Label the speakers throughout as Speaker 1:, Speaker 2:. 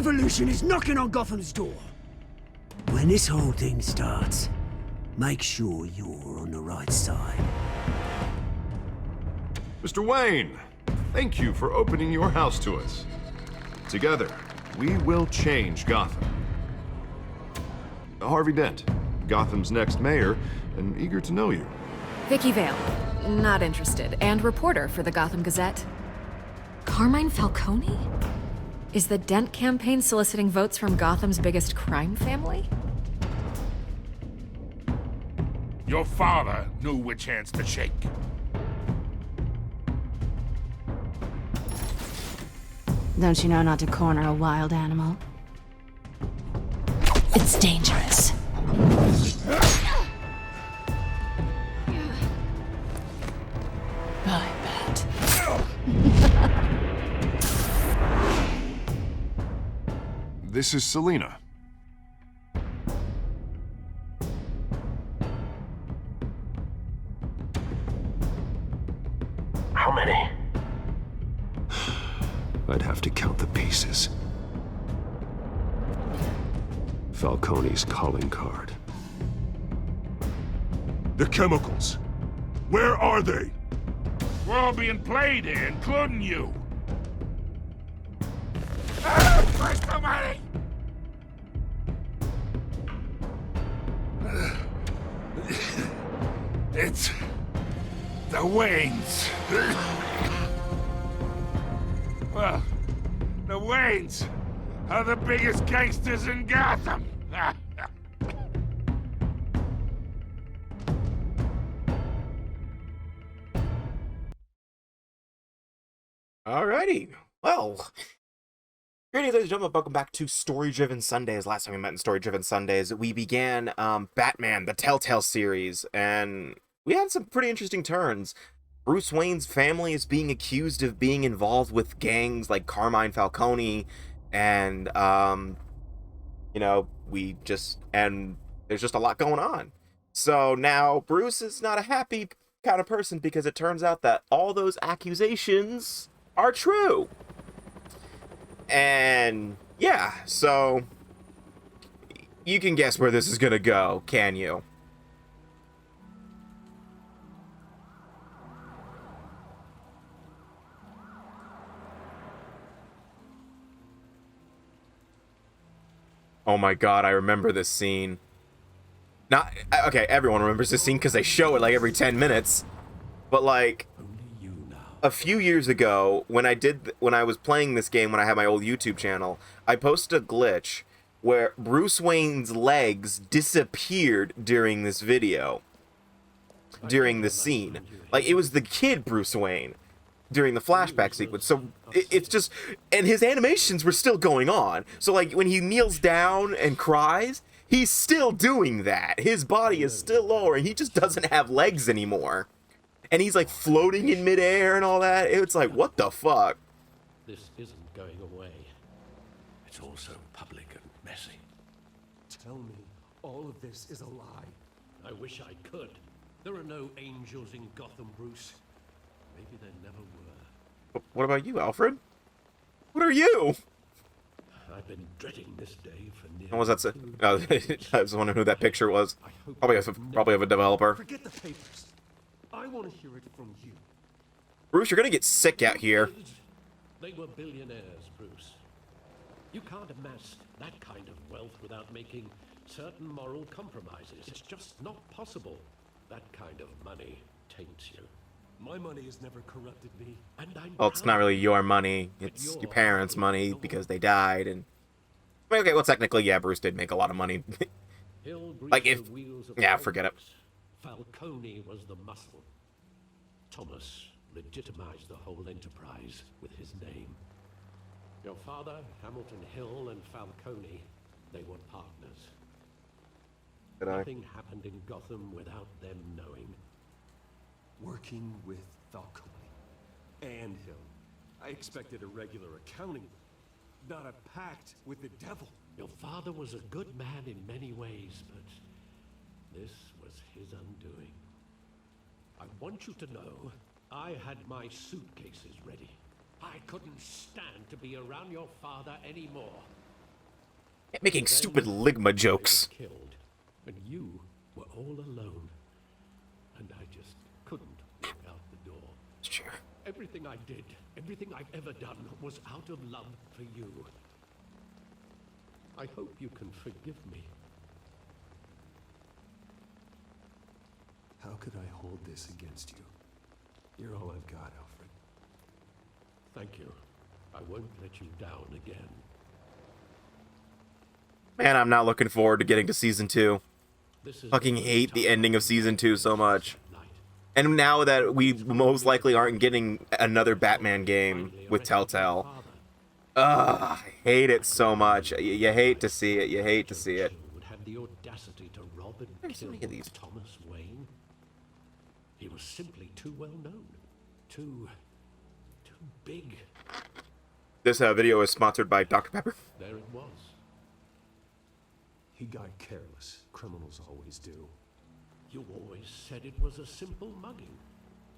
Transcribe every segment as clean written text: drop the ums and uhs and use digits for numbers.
Speaker 1: revolution is knocking on Gotham's door. When this whole thing starts, make sure you're on the right side.
Speaker 2: Mr. Wayne, thank you for opening your house to us. Together, we will change Gotham. Harvey Dent, Gotham's next mayor, and eager to know you.
Speaker 3: Vicky Vale, not interested, and reporter for the Gotham Gazette. Carmine Falcone? Is the Dent campaign soliciting votes from Gotham's biggest crime family?
Speaker 4: Your father knew which hands to shake.
Speaker 5: Don't you know not to corner a wild animal? It's dangerous. I bet.
Speaker 2: This is Selina.
Speaker 6: How many?
Speaker 7: I'd have to count the pieces. Falcone's calling card.
Speaker 4: The chemicals. Where are they? We're all being played here, including you. Where's the money? It's the Waynes. Well, the Waynes are the biggest gangsters in Gotham.
Speaker 8: Alrighty. Well, greetings, ladies and gentlemen. Welcome back to Story Driven Sundays. Last time we met in Story Driven Sundays, we began Batman, the Telltale series, and we had some pretty interesting turns. Bruce Wayne's family is being accused of being involved with gangs like Carmine Falcone, and there's just a lot going on. So now Bruce is not a happy kind of person because it turns out that all those accusations are true. And yeah, so you can guess where this is gonna go, can you? Oh my god, I remember this scene. Not okay, everyone remembers this scene because they show it like every 10 minutes. But like a few years ago, when I was playing this game, when I had my old YouTube channel, I posted a glitch where Bruce Wayne's legs disappeared during this video. During the scene. Like, it was the kid Bruce Wayne during the flashback sequence. So it's just, and his animations were still going on. So like when he kneels down and cries, he's still doing that. His body is still lower and he just doesn't have legs anymore. And he's like floating in midair and all that. It's like, what the fuck?
Speaker 6: This isn't going away. It's all so public and messy.
Speaker 9: Tell me, all of this is a lie.
Speaker 6: I wish I could. There are no angels in Gotham, Bruce. Maybe there never were.
Speaker 8: What about you, Alfred? What are you?
Speaker 6: I've been dreading this day for nearly...
Speaker 8: What was that? Oh, I was wondering who that picture was. Probably of a developer.
Speaker 9: Forget the papers. I want to hear it from you.
Speaker 8: Bruce, you're gonna get sick out here.
Speaker 6: They were billionaires, Bruce. You can't amass that kind of wealth without making certain moral compromises. It's just not possible. That kind of money taints you.
Speaker 9: My money has never corrupted me.
Speaker 6: And I'm
Speaker 8: Well, it's not really your money. It's your parents' money because they died. And okay, well, technically, yeah, Bruce did make a lot of money. Like if, yeah, forget it.
Speaker 6: Falcone was the muscle. Thomas legitimized the whole enterprise with his name. Your father, Hamilton Hill, and Falcone, they were partners. Nothing happened in Gotham without them knowing.
Speaker 9: Working with Falcone and Hill, I expected a regular accounting, not a pact with the devil.
Speaker 6: Your father was a good man in many ways, but this was his undoing. I want you to know, I had my suitcases ready. I couldn't stand to be around your father anymore.
Speaker 8: Making stupid Ligma jokes.
Speaker 6: Killed, and you were all alone. And I just couldn't walk out the door.
Speaker 8: Sure.
Speaker 6: Everything I did, everything I've ever done, was out of love for you. I hope you can forgive me.
Speaker 9: How could I hold this against you? You're all I've got, Alfred.
Speaker 6: Thank you. I won't let you down again.
Speaker 8: Man, I'm not looking forward to getting to season 2.
Speaker 6: This is
Speaker 8: Fucking hate the ending of season 2 so much.
Speaker 6: night.
Speaker 8: And now that we most likely aren't getting another Batman game with Telltale, I hate it so much. You hate to see it. You hate to see it.
Speaker 6: Would have the audacity to rob and
Speaker 8: There's so
Speaker 6: kill
Speaker 8: many of these.
Speaker 6: Thomas Wayne. He was simply too well known, too big.
Speaker 8: This video is sponsored by Dr. Pepper.
Speaker 6: There it was.
Speaker 9: He got careless. Criminals always do.
Speaker 6: You always said it was a simple mugging.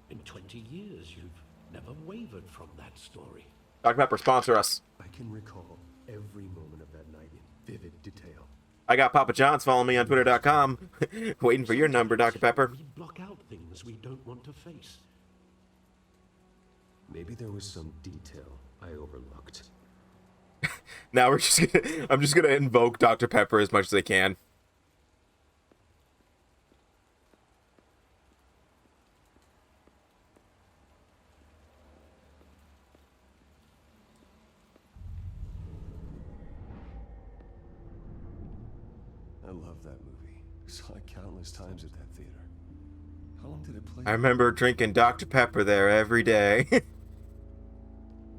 Speaker 6: In 20 years, you've never wavered from that story.
Speaker 8: Dr. Pepper, sponsor us.
Speaker 9: I can recall every moment of that night in vivid detail.
Speaker 8: I got Papa John's. Follow me on Twitter.com. Waiting for your number, Dr. Pepper.
Speaker 6: We block out things we don't want to face.
Speaker 9: Maybe there was some detail I overlooked.
Speaker 8: Now I'm just gonna invoke Dr. Pepper as much as I can.
Speaker 9: I love that movie. Saw it countless times at that theater. How long did it play?
Speaker 8: I remember drinking Dr. Pepper there every day.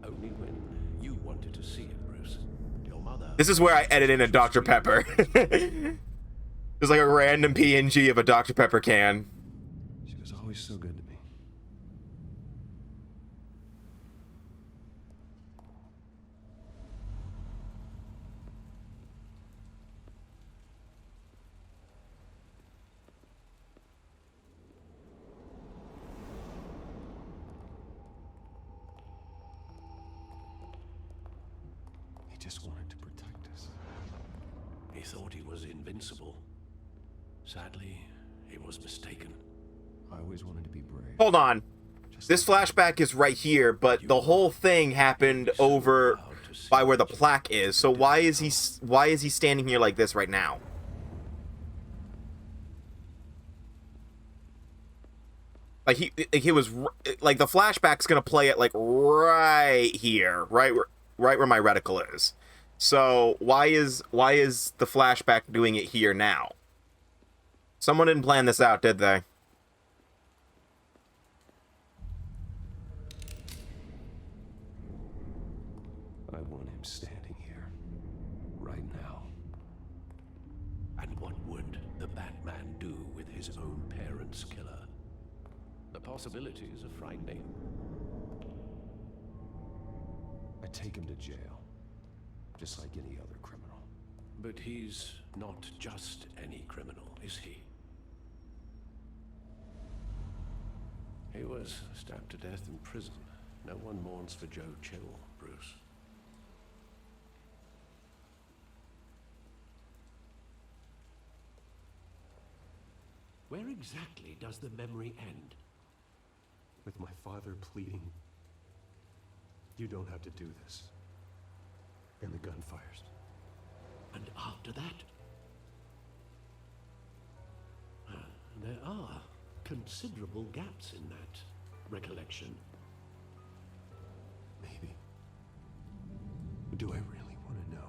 Speaker 6: Only when you wanted to see it, Bruce. Your mother...
Speaker 8: This is where I edit in a Dr. Pepper. There's like a random PNG of a Dr. Pepper can.
Speaker 9: She was always so good to me. He just wanted to protect us.
Speaker 6: He thought he was invincible. Sadly, he was mistaken.
Speaker 9: I always wanted to be brave.
Speaker 8: Hold on. This flashback is right here, but the whole thing happened over by where the plaque is. So why is he standing here like this right now? Like he was like the flashback's gonna play it like right here, right where my reticle is. So why is the flashback doing it here now? Someone didn't plan this out, did they?
Speaker 9: I want him standing here, right now.
Speaker 6: And what would the Batman do with his own parents' killer? The possibilities are frightening.
Speaker 9: I take him to jail, just like any other criminal.
Speaker 6: But he's not just any criminal, is he? He was stabbed to death in prison. No one mourns for Joe Chill, Bruce. Where exactly does the memory end?
Speaker 9: With my father pleading, you don't have to do this. And the gun fires.
Speaker 6: And after that? There are considerable gaps in that recollection.
Speaker 9: Maybe. Do I really want to know?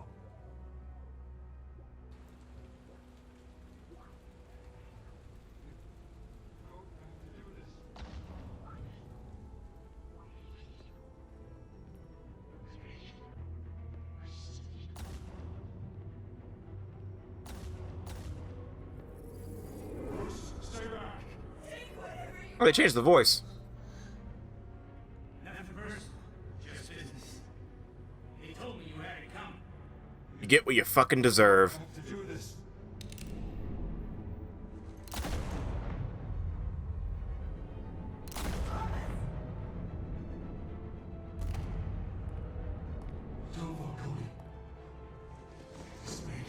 Speaker 8: Oh, they changed the voice.
Speaker 10: Nothing personal, just business. He told me you had to come.
Speaker 8: You get what you fucking deserve.
Speaker 10: To do this. Don't walk away. This man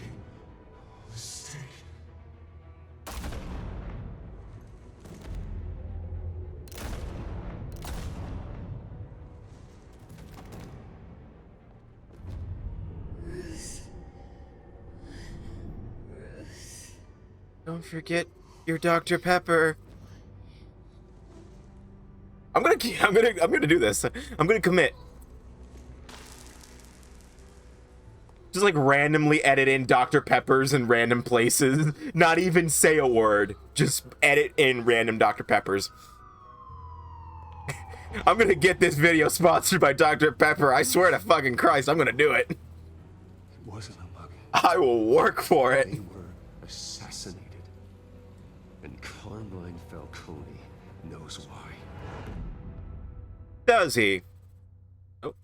Speaker 8: Don't forget your Dr. Pepper. I'm gonna do this. I'm gonna commit. Just like randomly edit in Dr. Peppers in random places. Not even say a word. Just edit in random Dr. Peppers. I'm gonna get this video sponsored by Dr. Pepper. I swear to fucking Christ, I'm gonna do it.
Speaker 9: It wasn't a bug.
Speaker 8: I will work for it.
Speaker 9: They were assassinated. And Carmine Falcone knows why.
Speaker 8: Does he? Oh.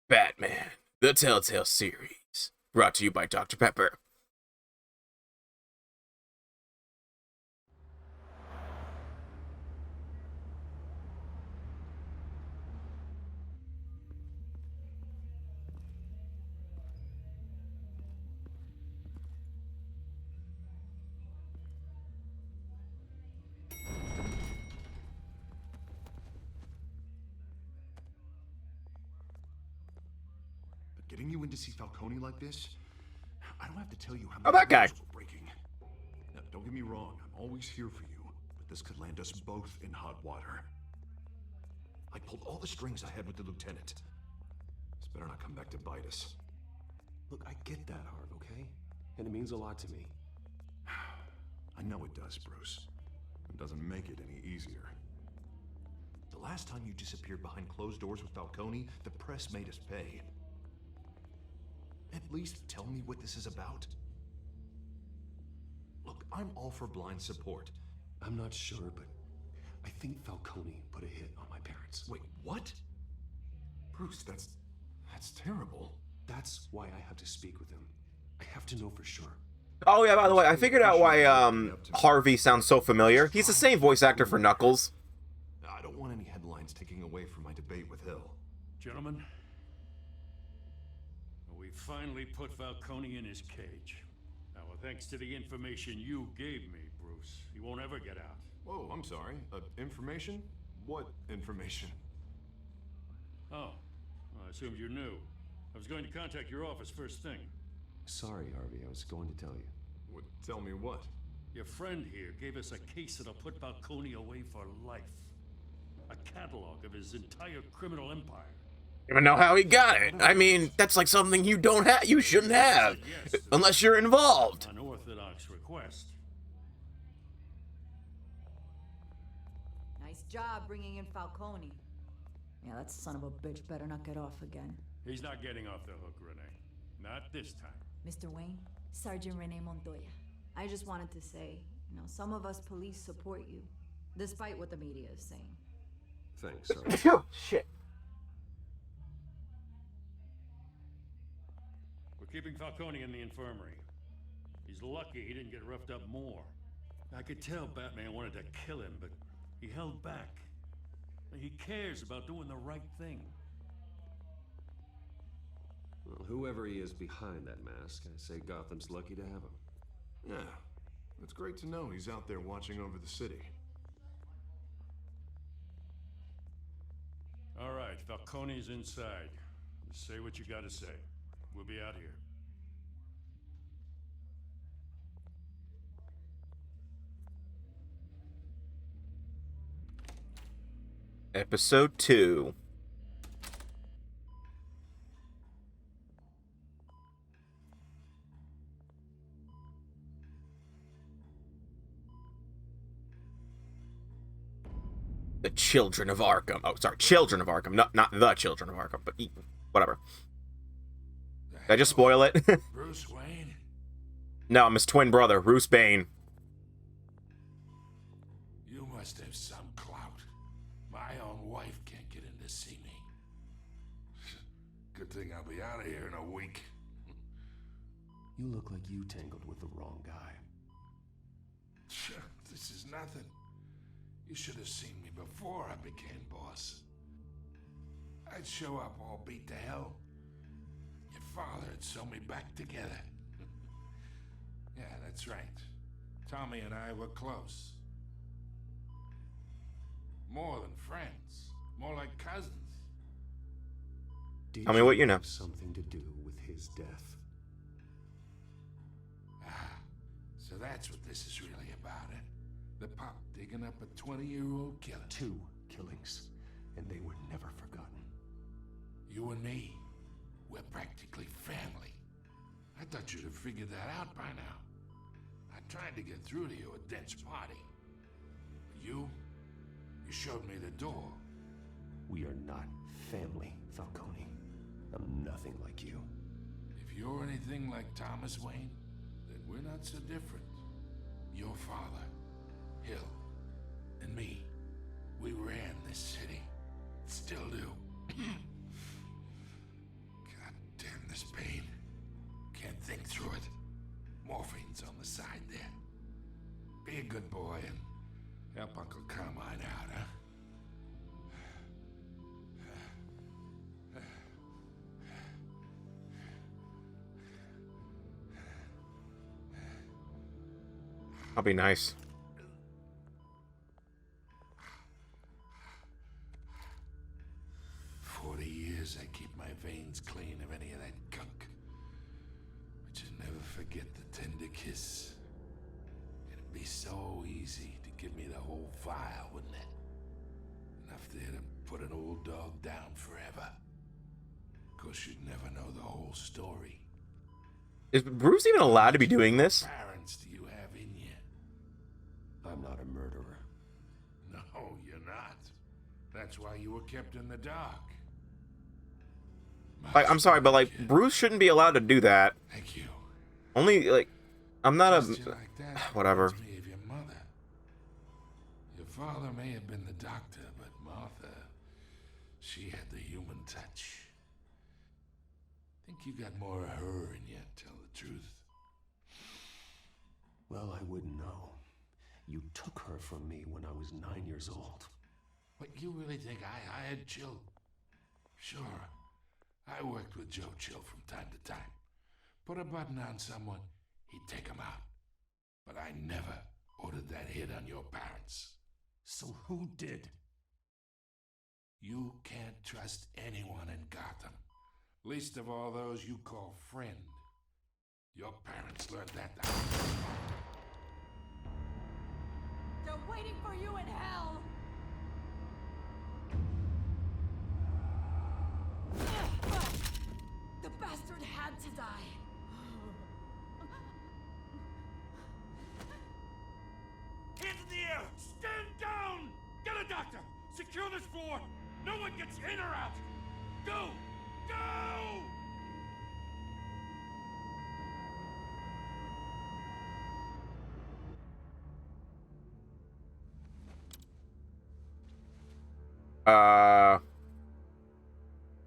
Speaker 8: Batman, the Telltale series. Brought to you by Dr. Pepper.
Speaker 2: Getting you in to see Falcone like this, I don't have to tell you how
Speaker 8: Oh, that guy.
Speaker 2: rules we're breaking. Now, don't get me wrong, I'm always here for you, but this could land us both in hot water. I pulled all the strings I had with the lieutenant. This better not come back to bite us.
Speaker 9: Look, I get that, Harv, okay? And it means a lot to me.
Speaker 2: I know it does, Bruce. It doesn't make it any easier. The last time you disappeared behind closed doors with Falcone, the press made us pay. At least tell me what this is about. Look, I'm all for blind support.
Speaker 9: I'm not sure, but I think Falcone put a hit on my parents.
Speaker 2: Wait, what? Bruce, that's terrible.
Speaker 9: That's why I have to speak with him. I have to know for sure.
Speaker 8: Oh yeah, by the way, I figured out why Harvey sounds so familiar. He's the same voice actor for Knuckles.
Speaker 2: I don't want any headlines taking away from my debate with Hill.
Speaker 10: Gentlemen, we finally put Falcone in his cage. Now, thanks to the information you gave me, Bruce, he won't ever get out.
Speaker 2: Whoa, I'm sorry. Information? What information?
Speaker 10: Oh, well, I assumed you knew. I was going to contact your office first thing.
Speaker 9: Sorry, Harvey, I was going to tell you.
Speaker 2: What, tell me what?
Speaker 10: Your friend here gave us a case that'll put Falcone away for life. A catalog of his entire criminal empire.
Speaker 8: Even know how he got it. I mean, that's like something you don't have, you shouldn't have, unless you're involved.
Speaker 10: Unorthodox request.
Speaker 11: Nice job bringing in Falcone. Yeah, that son of a bitch better not get off again.
Speaker 10: He's not getting off the hook, Renee. Not this time.
Speaker 11: Mr. Wayne, Sergeant Renee Montoya. I just wanted to say, some of us police support you, despite what the media is saying.
Speaker 9: Thanks, Harvey.
Speaker 8: Shit.
Speaker 10: We're keeping Falcone in the infirmary. He's lucky he didn't get roughed up more. I could tell Batman wanted to kill him, but he held back. He cares about doing the right thing.
Speaker 9: Well, whoever he is behind that mask, I say Gotham's lucky to have him.
Speaker 2: Yeah, it's great to know he's out there watching over the city.
Speaker 10: All right, Falcone's inside. Just say what you gotta say. We'll be out here.
Speaker 8: Episode 2. The Children of Arkham. Oh, sorry, Children of Arkham. Not the Children of Arkham, but whatever. Did I just spoil it?
Speaker 10: Bruce Wayne?
Speaker 8: No, I'm his twin brother, Bruce Bane.
Speaker 10: You must have some clout. My own wife can't get in to see me. Good thing I'll be out of here in a week.
Speaker 9: You look like you tangled with the wrong guy.
Speaker 10: This is nothing. You should have seen me before I became boss. I'd show up all beat to hell. Your father would sew me back together. Yeah, that's right. Tommy and I were close. More than friends. More like cousins.
Speaker 9: Did
Speaker 8: Tell me what you know.
Speaker 9: have something to do with his death?
Speaker 10: So that's what this is really about, eh? The pop digging up a 20-year-old killer.
Speaker 9: 2 killings, and they were never forgotten.
Speaker 10: You and me, we're practically family. I thought you'd have figured that out by now. I tried to get through to you at Dent's party. You showed me the door.
Speaker 9: We are not family, Falcone. I'm nothing like you.
Speaker 10: If you're anything like Thomas Wayne, then we're not so different. Your father, Hill, and me, we ran this city. Still do. God damn this pain. Can't think through it. Morphine's on the side there. Be a good boy and help Uncle Carmine out, huh?
Speaker 8: I'll be nice.
Speaker 10: I keep my veins clean of any of that gunk. But you never forget the tender kiss. It'd be so easy to give me the whole file, wouldn't it? Enough there to put an old dog down forever. Of course, you'd never know the whole story.
Speaker 8: Is Bruce even allowed to be doing this?
Speaker 10: Parents do you have in you?
Speaker 9: I'm not a murderer.
Speaker 10: No, you're not. That's why you were kept in the dark.
Speaker 8: Like, I'm sorry, but like, Bruce shouldn't be allowed to do that.
Speaker 10: Thank you.
Speaker 8: Only, like, I'm not
Speaker 10: Just you like that
Speaker 8: whatever.
Speaker 10: reminds me of your mother. Your father may have been the doctor, but Martha, she had the human touch. Think you got more of her in you, tell the truth.
Speaker 9: Well, I wouldn't know. You took her from me when I was 9 years old.
Speaker 10: What, you really think I hired Chill? Sure. I worked with Joe Chill from time to time. Put a button on someone, he'd take him out. But I never ordered that hit on your parents.
Speaker 9: So who did?
Speaker 10: You can't trust anyone in Gotham. Least of all those you call friend. Your parents learned that the hard way.
Speaker 11: They're waiting for you in hell! The bastard had to die.
Speaker 4: Hands in the air! Stand down! Get a doctor! Secure this floor! No one gets in or out! Go! Go!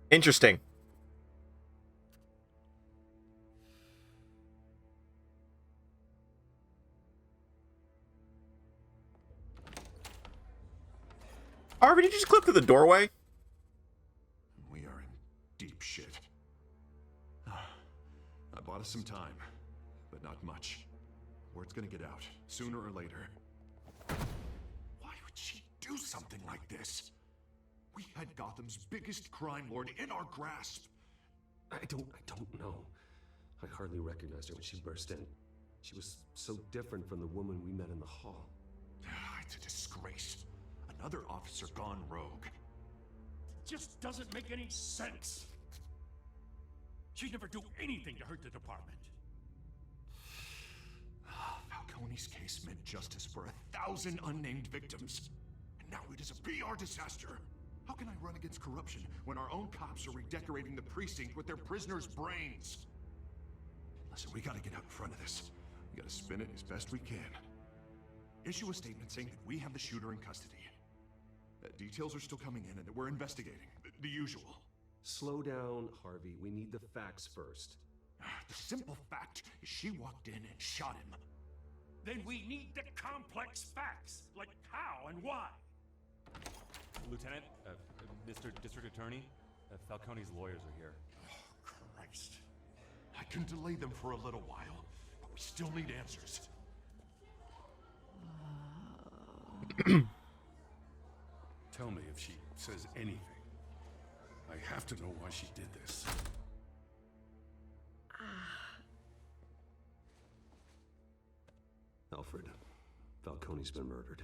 Speaker 8: Interesting. Harvey, did you just clip through the doorway?
Speaker 2: We are in deep shit. I bought us some time, but not much. Word's gonna get out, sooner or later. Why would she do something like this? We had Gotham's biggest crime lord in our grasp.
Speaker 9: I don't know. I hardly recognized her when she burst in. She was so different from the woman we met in the hall.
Speaker 2: It's a disgrace. Another officer gone rogue.
Speaker 4: Just doesn't make any sense. She'd never do anything to hurt the department.
Speaker 2: Falcone's case meant justice for 1,000 unnamed victims. And now it is a PR disaster. How can I run against corruption when our own cops are redecorating the precinct with their prisoners' brains? Listen, we gotta get out in front of this. We gotta spin it as best we can. Issue a statement saying that we have the shooter in custody. Details are still coming in and that we're investigating. The usual.
Speaker 9: Slow down, Harvey. We need the facts first.
Speaker 2: The simple fact is she walked in and shot him.
Speaker 4: Then we need the complex facts, like how and why.
Speaker 12: Lieutenant, Mr. District Attorney, Falcone's lawyers are here.
Speaker 2: Oh, Christ. I can delay them for a little while, but we still need answers.
Speaker 10: Tell me if she says anything. I have to know why she did this.
Speaker 9: Alfred. Falcone's been murdered.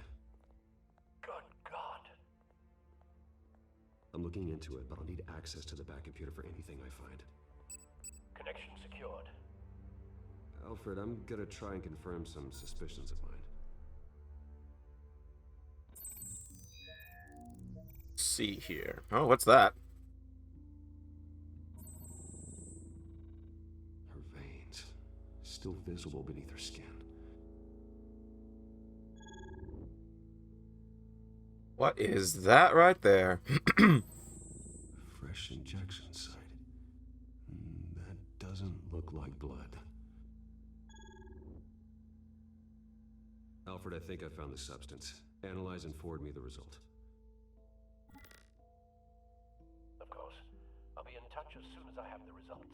Speaker 6: Good God.
Speaker 9: I'm looking into it, but I'll need access to the back computer for anything I find.
Speaker 6: Connection secured.
Speaker 9: Alfred, I'm gonna try and confirm some suspicions of mine.
Speaker 8: Let's see here. Oh, what's that?
Speaker 9: Her veins, still visible beneath her skin.
Speaker 8: What is that right there?
Speaker 9: Fresh injection site. That doesn't look like blood. Alfred, I think I found the substance. Analyze and forward me the result.
Speaker 6: Of course. I'll be in touch as soon as I have the results.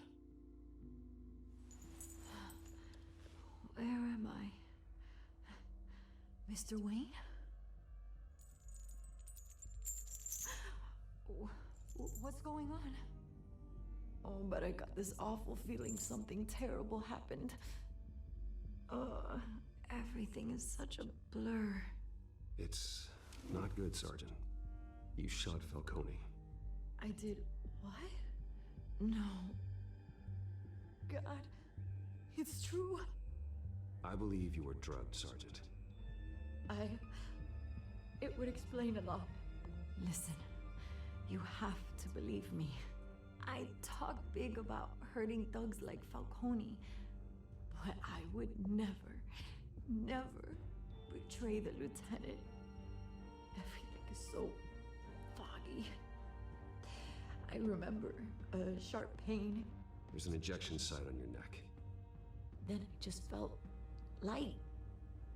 Speaker 11: Where am I? Mr. Wayne? What's going on? Oh, but I got this awful feeling something terrible happened. Everything is such a blur.
Speaker 9: It's not good, Sergeant. You shot Falcone.
Speaker 11: I did what? No. God, it's true.
Speaker 9: I believe you were drugged, Sergeant.
Speaker 11: It would explain a lot. Listen, you have to believe me. I talk big about hurting thugs like Falcone, but I would never betray the lieutenant. Everything is so foggy. I remember a sharp pain.
Speaker 9: There's an injection site on your neck.
Speaker 11: Then I just felt light,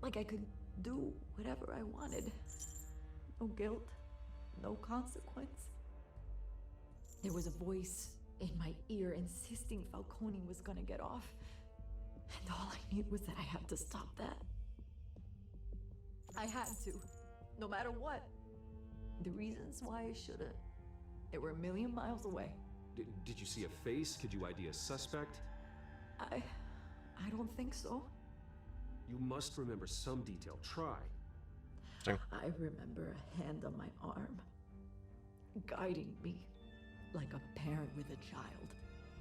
Speaker 11: like I could do whatever I wanted. No guilt, no consequence. There was a voice in my ear insisting Falcone was gonna get off. And all I knew was that I had to stop that. I had to, no matter what. The reasons why I should've, they were a million miles away.
Speaker 9: Did you see a face? Could you ID a suspect?
Speaker 11: I don't think so.
Speaker 9: You must remember some detail. Try.
Speaker 11: I remember a hand on my arm, guiding me like a parent with a child.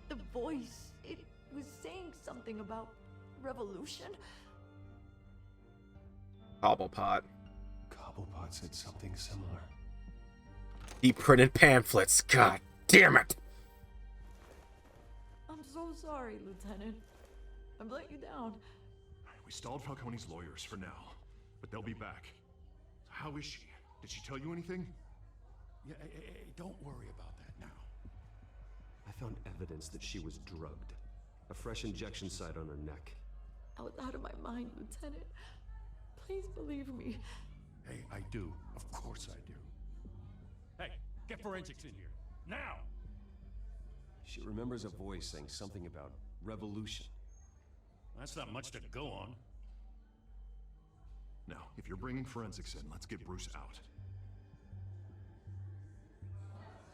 Speaker 11: The voice, it was saying something about revolution.
Speaker 8: Cobblepot.
Speaker 9: Cobblepot said something similar.
Speaker 8: He printed pamphlets. God damn it.
Speaker 11: I'm so sorry, Lieutenant. I've let you down.
Speaker 2: We stalled Falcone's lawyers for now, but they'll be back. How is she? Did she tell you anything?
Speaker 10: Yeah, hey, don't worry about that now.
Speaker 9: I found evidence that she was drugged. A fresh injection site on her neck.
Speaker 11: I was out of my mind, Lieutenant. Please believe me.
Speaker 10: Hey, I do. Of course I do.
Speaker 4: Hey, get forensics in here. Now!
Speaker 9: She remembers a voice saying something about revolution.
Speaker 4: That's not much to go on.
Speaker 2: Now, if you're bringing forensics in, let's get Bruce out.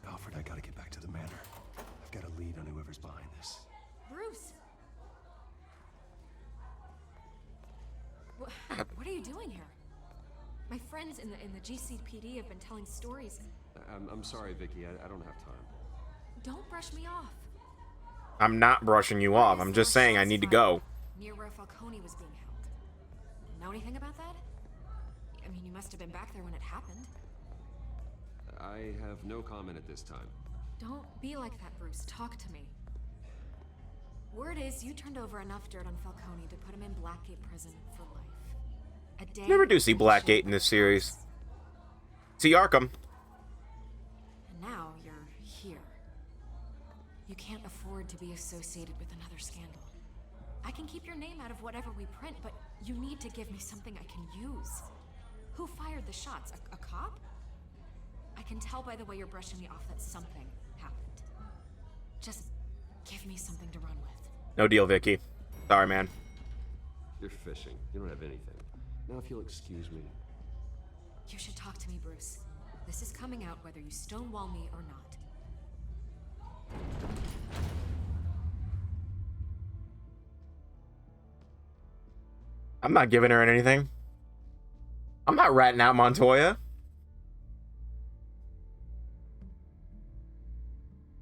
Speaker 9: Alfred, I gotta get back to the manor. I've got a lead on whoever's behind this.
Speaker 3: Bruce! What are you doing here? My friends in the GCPD have been telling stories.
Speaker 9: I'm sorry, Vicky. I don't have time.
Speaker 3: Don't brush me off.
Speaker 8: I'm not brushing you off. I'm just saying I need to go.
Speaker 3: Near where Falcone was being held. Know anything about that? I mean, you must have been back there when it happened.
Speaker 9: I have no comment at this time.
Speaker 3: Don't be like that, Bruce. Talk to me. Word is you turned over enough dirt on Falcone to put him in Blackgate prison for life. A day.
Speaker 8: Never do see Blackgate in this series. See Arkham.
Speaker 3: And now you're here. You can't afford to be associated with another scandal. I can keep your name out of whatever we print, but you need to give me something I can use. Who fired the shots? A cop? I can tell by the way you're brushing me off that something happened. Just give me something to run with.
Speaker 8: No deal, Vicky. Sorry, man.
Speaker 9: You're fishing. You don't have anything. Now, if you'll excuse me.
Speaker 3: You should talk to me, Bruce. This is coming out whether you stonewall me or not.
Speaker 8: I'm not giving her anything. I'm not ratting out Montoya.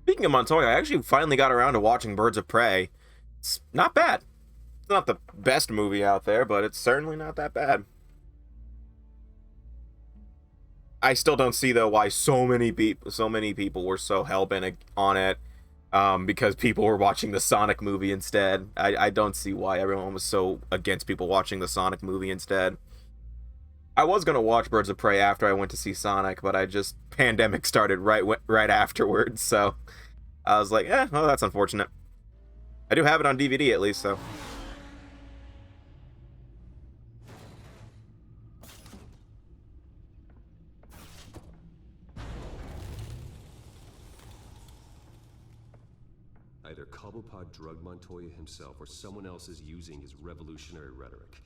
Speaker 8: Speaking of Montoya, I actually finally got around to watching Birds of Prey. It's not bad. It's not the best movie out there, but it's certainly not that bad. I still don't see though why so many people were so hell-bent on it, because people were watching the Sonic movie instead. I don't see why everyone was so against people watching the Sonic movie instead. I was gonna watch Birds of Prey after I went to see Sonic, but pandemic started right afterwards, so I was like, well, that's unfortunate. I do have it on DVD at least, so.
Speaker 9: Either Cobblepot drugged Montoya himself or someone else is using his revolutionary rhetoric.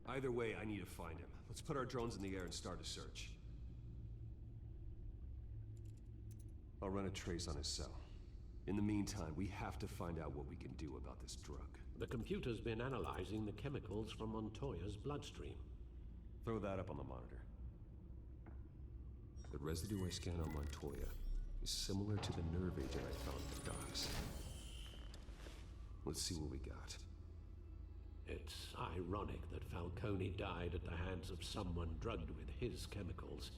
Speaker 9: Either way, I need to find him. Let's put our drones in the air and start a search. I'll run a trace on his cell. In the meantime, we have to find out what we can do about this drug.
Speaker 6: The computer's been analyzing the chemicals from Montoya's bloodstream.
Speaker 9: Throw that up on the monitor. The residue I scanned on Montoya is similar to the nerve agent I found at the docks. Let's see what we got.
Speaker 6: It's ironic that Falcone died at the hands of someone drugged with his chemicals.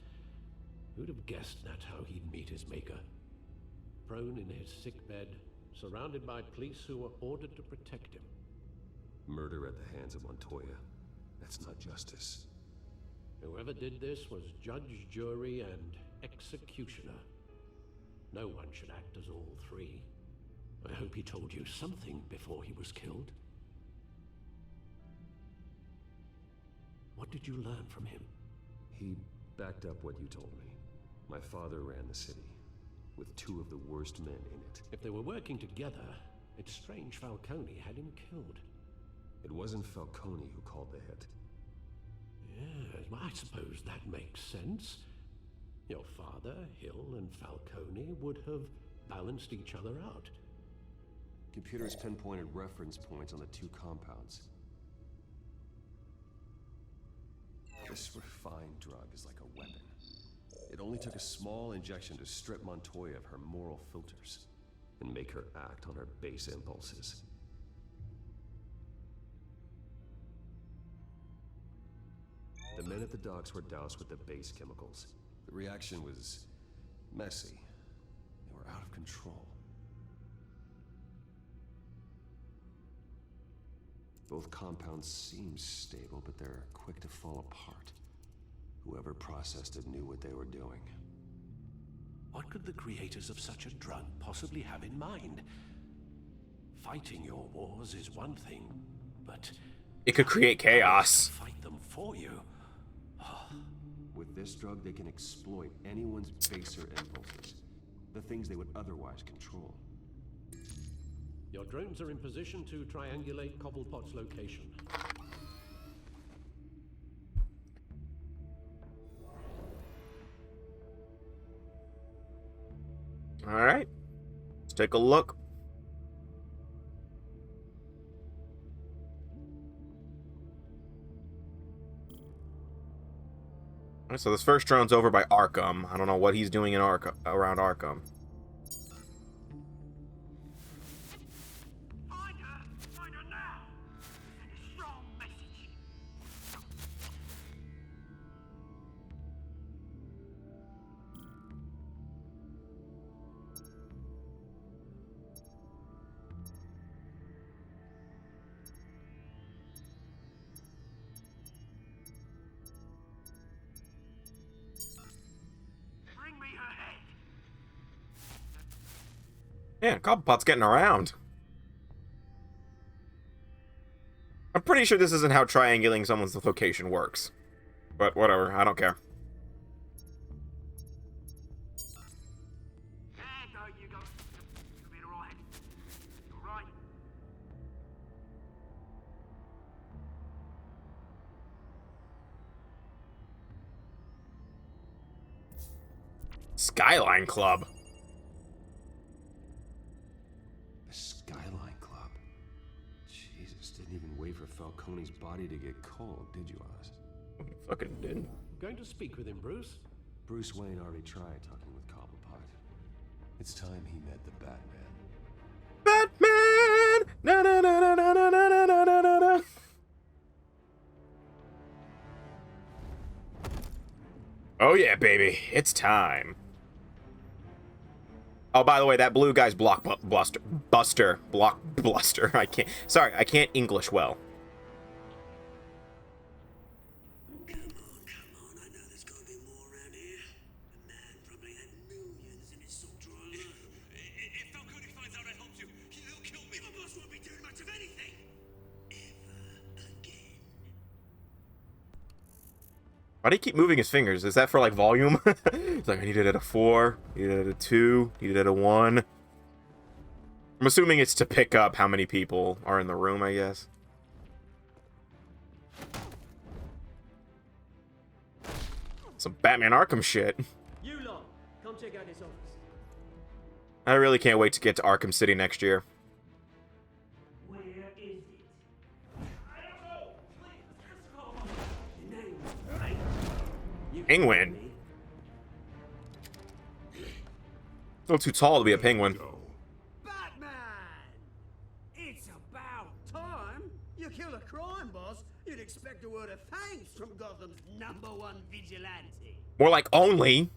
Speaker 6: Who'd have guessed that's how he'd meet his maker? Prone in his sickbed, surrounded by police who were ordered to protect him.
Speaker 9: Murder at the hands of Montoya. That's not justice.
Speaker 6: Whoever did this was judge, jury, and executioner. No one should act as all three. I hope he told you something before he was killed. What did you learn from him?
Speaker 9: He backed up what you told me. My father ran the city, with two of the worst men in it.
Speaker 6: If they were working together, it's strange Falcone had him killed.
Speaker 9: It wasn't Falcone who called the hit.
Speaker 6: Yes, well, I suppose that makes sense. Your father, Hill, and Falcone would have balanced each other out.
Speaker 9: Computers pinpointed reference points on the two compounds. This refined drug is like a weapon. It only took a small injection to strip Montoya of her moral filters and make her act on her base impulses. The men at the docks were doused with the base chemicals. The reaction was messy. They were out of control. Both compounds seem stable, but they're quick to fall apart. Whoever processed it knew what they were doing.
Speaker 6: What could the creators of such a drug possibly have in mind? Fighting your wars is one thing, but
Speaker 8: it could create chaos.
Speaker 6: Fight them for you.
Speaker 9: With this drug, they can exploit anyone's baser impulses, the things they would otherwise control.
Speaker 6: Your drones are in position to triangulate Cobblepot's location.
Speaker 8: All right, let's take a look. All right, so this first drone's over by Arkham. I don't know what he's doing in around Arkham.
Speaker 4: Find her now! Send a strong message. Bring me her head.
Speaker 8: Yeah, Cobblepot's getting around. I'm pretty sure this isn't how triangulating someone's location works. But whatever, I don't care.
Speaker 4: There you go. You'll be alright. You're right.
Speaker 8: Skyline Club.
Speaker 9: The Skyline Club. Jesus, didn't even wait for Falcone's body to get cold, did you, Oz?
Speaker 8: Fucking did.
Speaker 6: Going to speak with him, Bruce?
Speaker 9: Bruce Wayne already tried talking with Cobblepot. It's time he met the Batman.
Speaker 8: Batman! Na na na na na na na na na na na. Oh yeah, baby, it's time. Oh, by the way, that blue guy's blockbuster. I can't. Sorry, I can't English well.
Speaker 1: Come on. I know there's gotta be more around here. The man probably had millions in his soul drawer alone. If Falcone finds out I helped you, he'll kill me. My boss won't be doing much of anything. Ever again.
Speaker 8: Why do you keep moving his fingers? Is that for, like, volume? It's like, I need it at a 4, need it at a 2, need it at a 1. I'm assuming it's to pick up how many people are in the room, I guess. Some Batman Arkham shit.
Speaker 13: You lot, come check out this office.
Speaker 8: I really can't wait to get to Arkham City next year.
Speaker 1: Where is it? I don't know. Please, your name, right?
Speaker 8: Penguin. A little too tall to be a penguin.
Speaker 1: Batman! It's about time. You kill a crime boss, you'd expect a word of thanks from Gotham's #1 vigilante.
Speaker 8: More like only.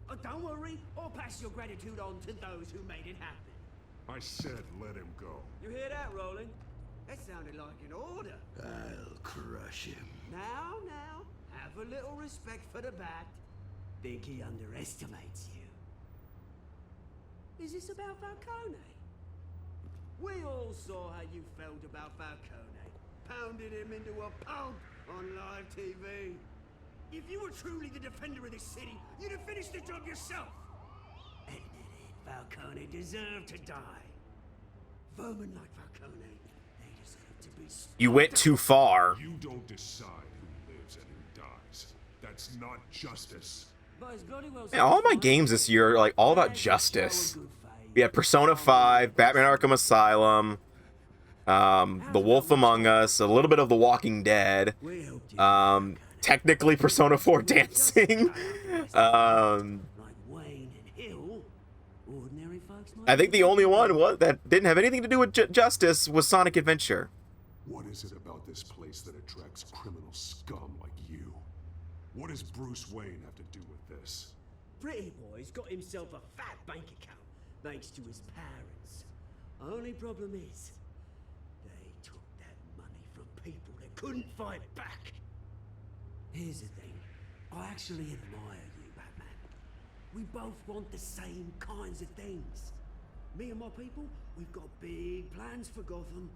Speaker 1: Oh, don't worry, I'll pass your gratitude on to those who made it happen.
Speaker 10: I said let him go.
Speaker 1: You hear that, Roland? That sounded like an order.
Speaker 7: I'll crush him.
Speaker 1: Now, have a little respect for the Bat. Think he underestimates you. Is this about Falcone? We all saw how you felt about Falcone. Pounded him into a pulp on live TV. If you were truly the defender of this city, you'd have finished the job yourself. Admit it, Falcone deserved to die. Vermin like Falcone, they deserve to be slaughtered.
Speaker 8: You went too far.
Speaker 10: You don't decide who lives and who dies. That's not justice.
Speaker 8: Man, all my games this year are like all about justice. We had Persona 5, Batman Arkham Asylum, The Wolf Among Us, a little bit of The Walking Dead, technically Persona 4 Dancing. I think the only one that didn't have anything to do with justice was Sonic Adventure.
Speaker 10: What is it about this place that attracts criminal scum like you? What does Bruce Wayne have to do with this?
Speaker 1: Pretty boy's got himself a fat bank account, thanks to his parents. Only problem is, they took that money from people that couldn't fight back. Here's the thing, I actually admire you, Batman. We both want the same kinds of things. Me and my people, we've got big plans for Gotham.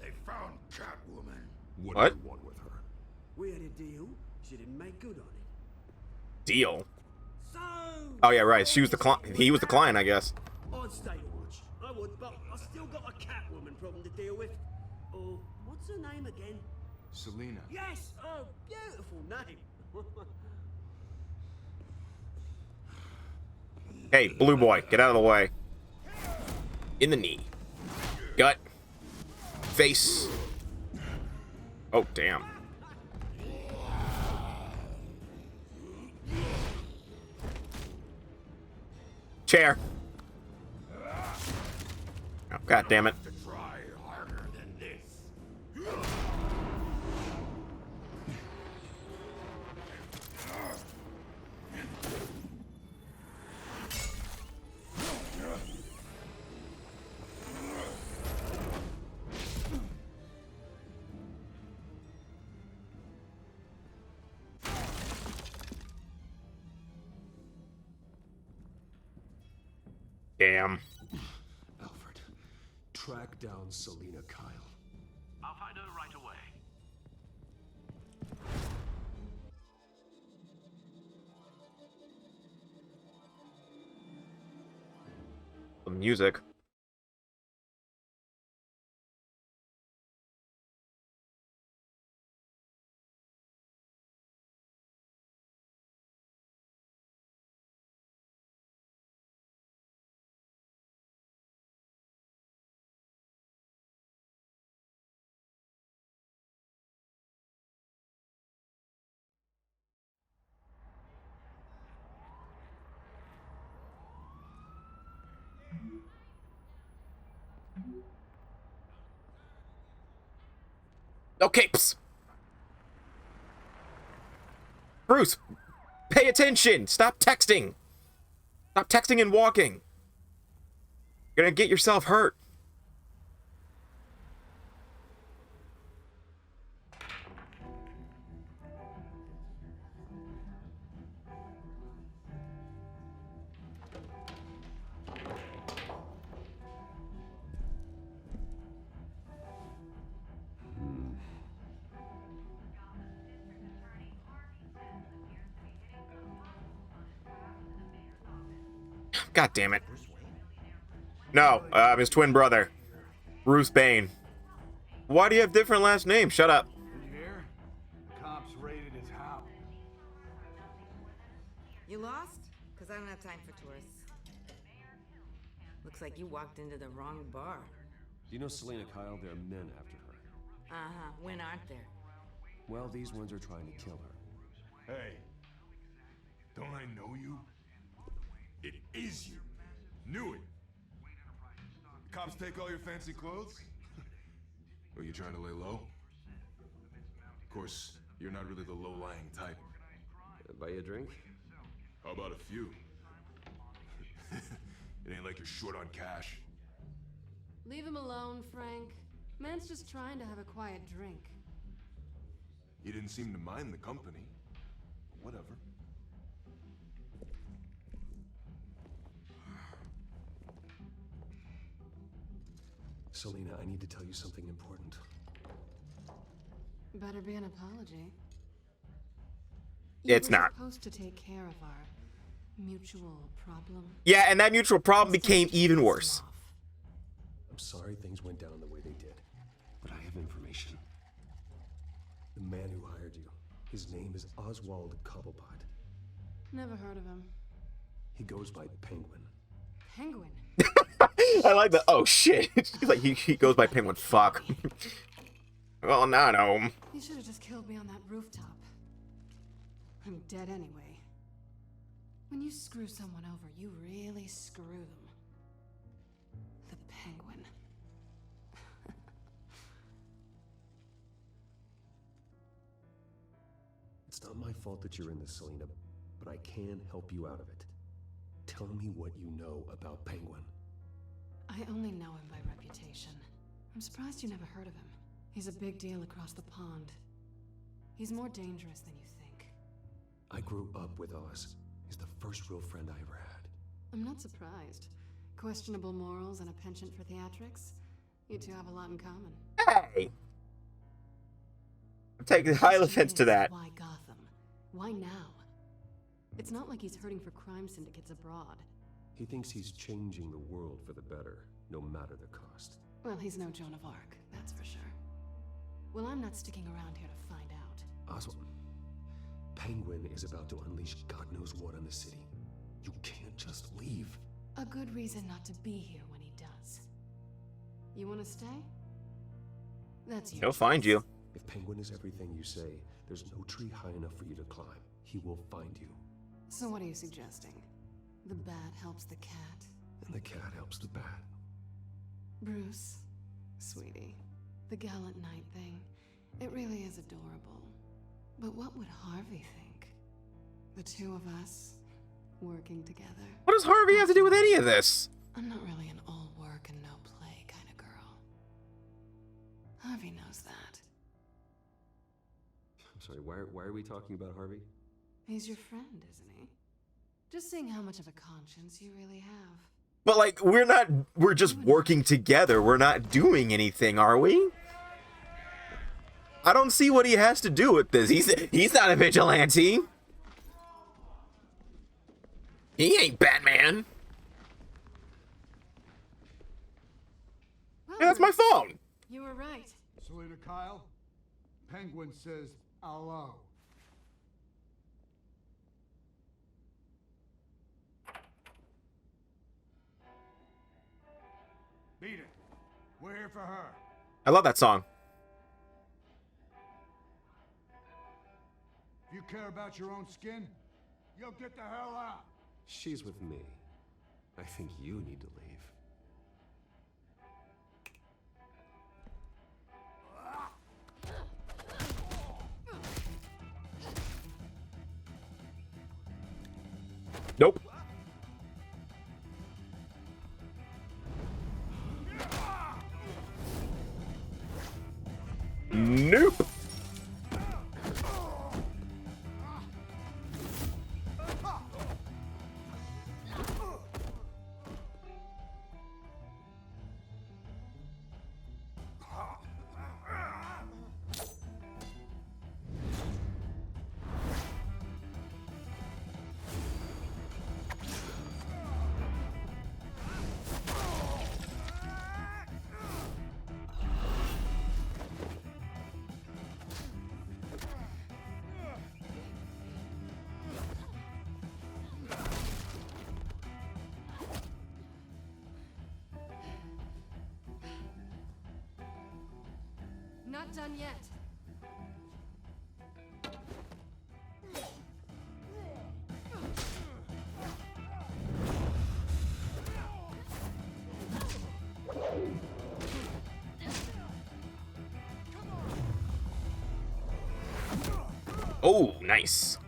Speaker 10: They found Catwoman.
Speaker 8: What?
Speaker 10: Do you want with her?
Speaker 1: We had a deal, she didn't make good on it.
Speaker 8: Deal?
Speaker 1: So...
Speaker 8: Oh yeah, right. She was the he was the client, I guess.
Speaker 1: I'd stay to watch. I would, but I still got a Catwoman problem to deal with. Oh, what's her name again?
Speaker 12: Selina.
Speaker 1: Yes! Oh, beautiful name.
Speaker 8: Hey, blue boy, get out of the way. In the knee. Gut. Face. Oh, damn. Chair. Oh, God damn it.
Speaker 10: Try harder than this.
Speaker 8: Damn.
Speaker 9: Alfred, track down Selina Kyle.
Speaker 6: I'll find her right away.
Speaker 8: The music. Okay, psst. Bruce, pay attention. Stop texting. Stop texting and walking. You're gonna get yourself hurt. God damn it. No, his twin brother, Bruce Bane. Why do you have different last names? Shut up.
Speaker 10: You hear? The cops raided his house.
Speaker 14: You lost? Because I don't have time for tourists. Looks like you walked into the wrong bar.
Speaker 9: Do you know Selena Kyle? There are men after her.
Speaker 14: Uh-huh. When aren't there?
Speaker 9: Well, these ones are trying to kill her.
Speaker 10: Hey, don't I know you? It is you. Knew it. The cops take all your fancy clothes? Are you trying to lay low? Of course, you're not really the low-lying type.
Speaker 9: Buy you a drink?
Speaker 10: How about a few? It ain't like you're short on cash.
Speaker 15: Leave him alone, Frank. Man's just trying to have a quiet drink.
Speaker 10: You didn't seem to mind the company. Whatever.
Speaker 9: Selena, I need to tell you something important.
Speaker 15: Better be an apology.
Speaker 8: It's not.
Speaker 15: Supposed to take care of our mutual problem.
Speaker 8: Yeah, and that mutual problem became even worse.
Speaker 9: I'm sorry things went down the way they did, but I have information. The man who hired you, his name is Oswald Cobblepot.
Speaker 15: Never heard of him.
Speaker 9: He goes by Penguin.
Speaker 15: Penguin?
Speaker 8: I like the, oh shit. He's like, he goes by Penguin. Fuck. Well, now I know him.
Speaker 15: You should have just killed me on that rooftop. I'm dead anyway. When you screw someone over, you really screw them. The Penguin.
Speaker 9: It's not my fault that you're in this, Selena, but I can help you out of it. Tell me what you know about Penguin.
Speaker 15: I only know him by reputation. I'm surprised you never heard of him. He's a big deal across the pond. He's more dangerous than you think.
Speaker 9: I grew up with Oz. He's the first real friend I ever had.
Speaker 15: I'm not surprised. Questionable morals and a penchant for theatrics. You two have a lot in common.
Speaker 8: Hey! I'm taking high offense to that.
Speaker 15: Why Gotham? Why now? It's not like he's hurting for crime syndicates abroad.
Speaker 9: He thinks he's changing the world for the better, no matter the cost.
Speaker 15: Well, he's no Joan of Arc, that's for sure. Well, I'm not sticking around here to find out.
Speaker 9: Oswald, Penguin is about to unleash God knows what on the city. You can't just leave.
Speaker 15: A good reason not to be here when he does. You want to stay? That's your
Speaker 8: He'll find you.
Speaker 9: If Penguin is everything you say, there's no tree high enough for you to climb. He will find you.
Speaker 15: So what are you suggesting? The bat helps the cat?
Speaker 9: And the cat helps the bat.
Speaker 15: Bruce, sweetie, the gallant knight thing, it really is adorable. But what would Harvey think? The two of us, working together.
Speaker 8: What does Harvey have to do with any of this?
Speaker 15: I'm not really an all work and no play kind of girl. Harvey knows that.
Speaker 9: I'm sorry, why are we talking about Harvey?
Speaker 15: He's your friend, isn't he? Just seeing how much of a conscience you really have.
Speaker 8: But like, we're just working together. We're not doing anything, are we? I don't see what he has to do with this. He's not a vigilante. He ain't Batman.
Speaker 15: Well,
Speaker 8: Hey, that's my phone.
Speaker 15: You were right.
Speaker 16: Selena Kyle, Penguin says hello. Beat it. We're here for her.
Speaker 8: I love that song.
Speaker 16: If you care about your own skin, you'll get the hell out.
Speaker 9: She's with me. I think you need to leave.
Speaker 8: Nope.
Speaker 15: Not done yet.
Speaker 8: Oh, nice.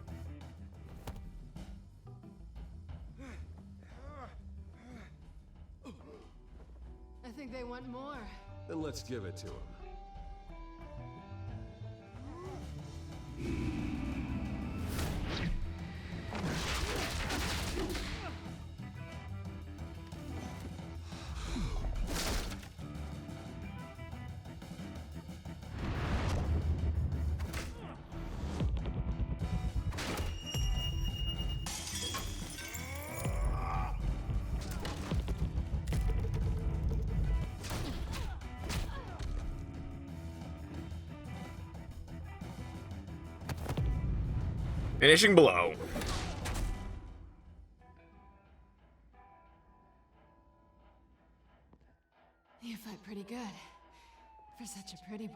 Speaker 15: I think they want more.
Speaker 9: Then let's give it to him.
Speaker 8: Finishing blow.
Speaker 15: You fight pretty good for such a pretty boy.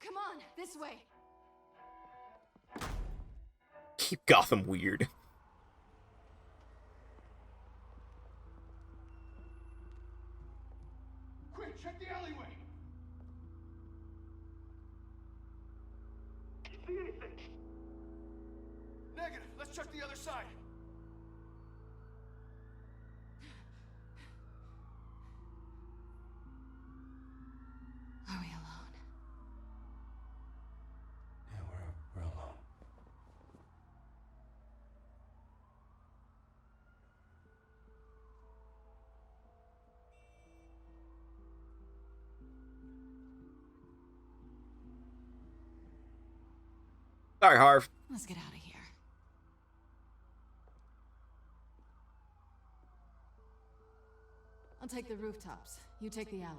Speaker 15: Come on, this way.
Speaker 8: Keep Gotham weird.
Speaker 16: Quick, check the alleyway.
Speaker 4: See anything? Negative. Let's check the other side.
Speaker 15: Are we alone?
Speaker 9: Yeah, we're alone.
Speaker 8: Sorry, Harv.
Speaker 15: Let's get out of here. I'll take the rooftops. You take the alley.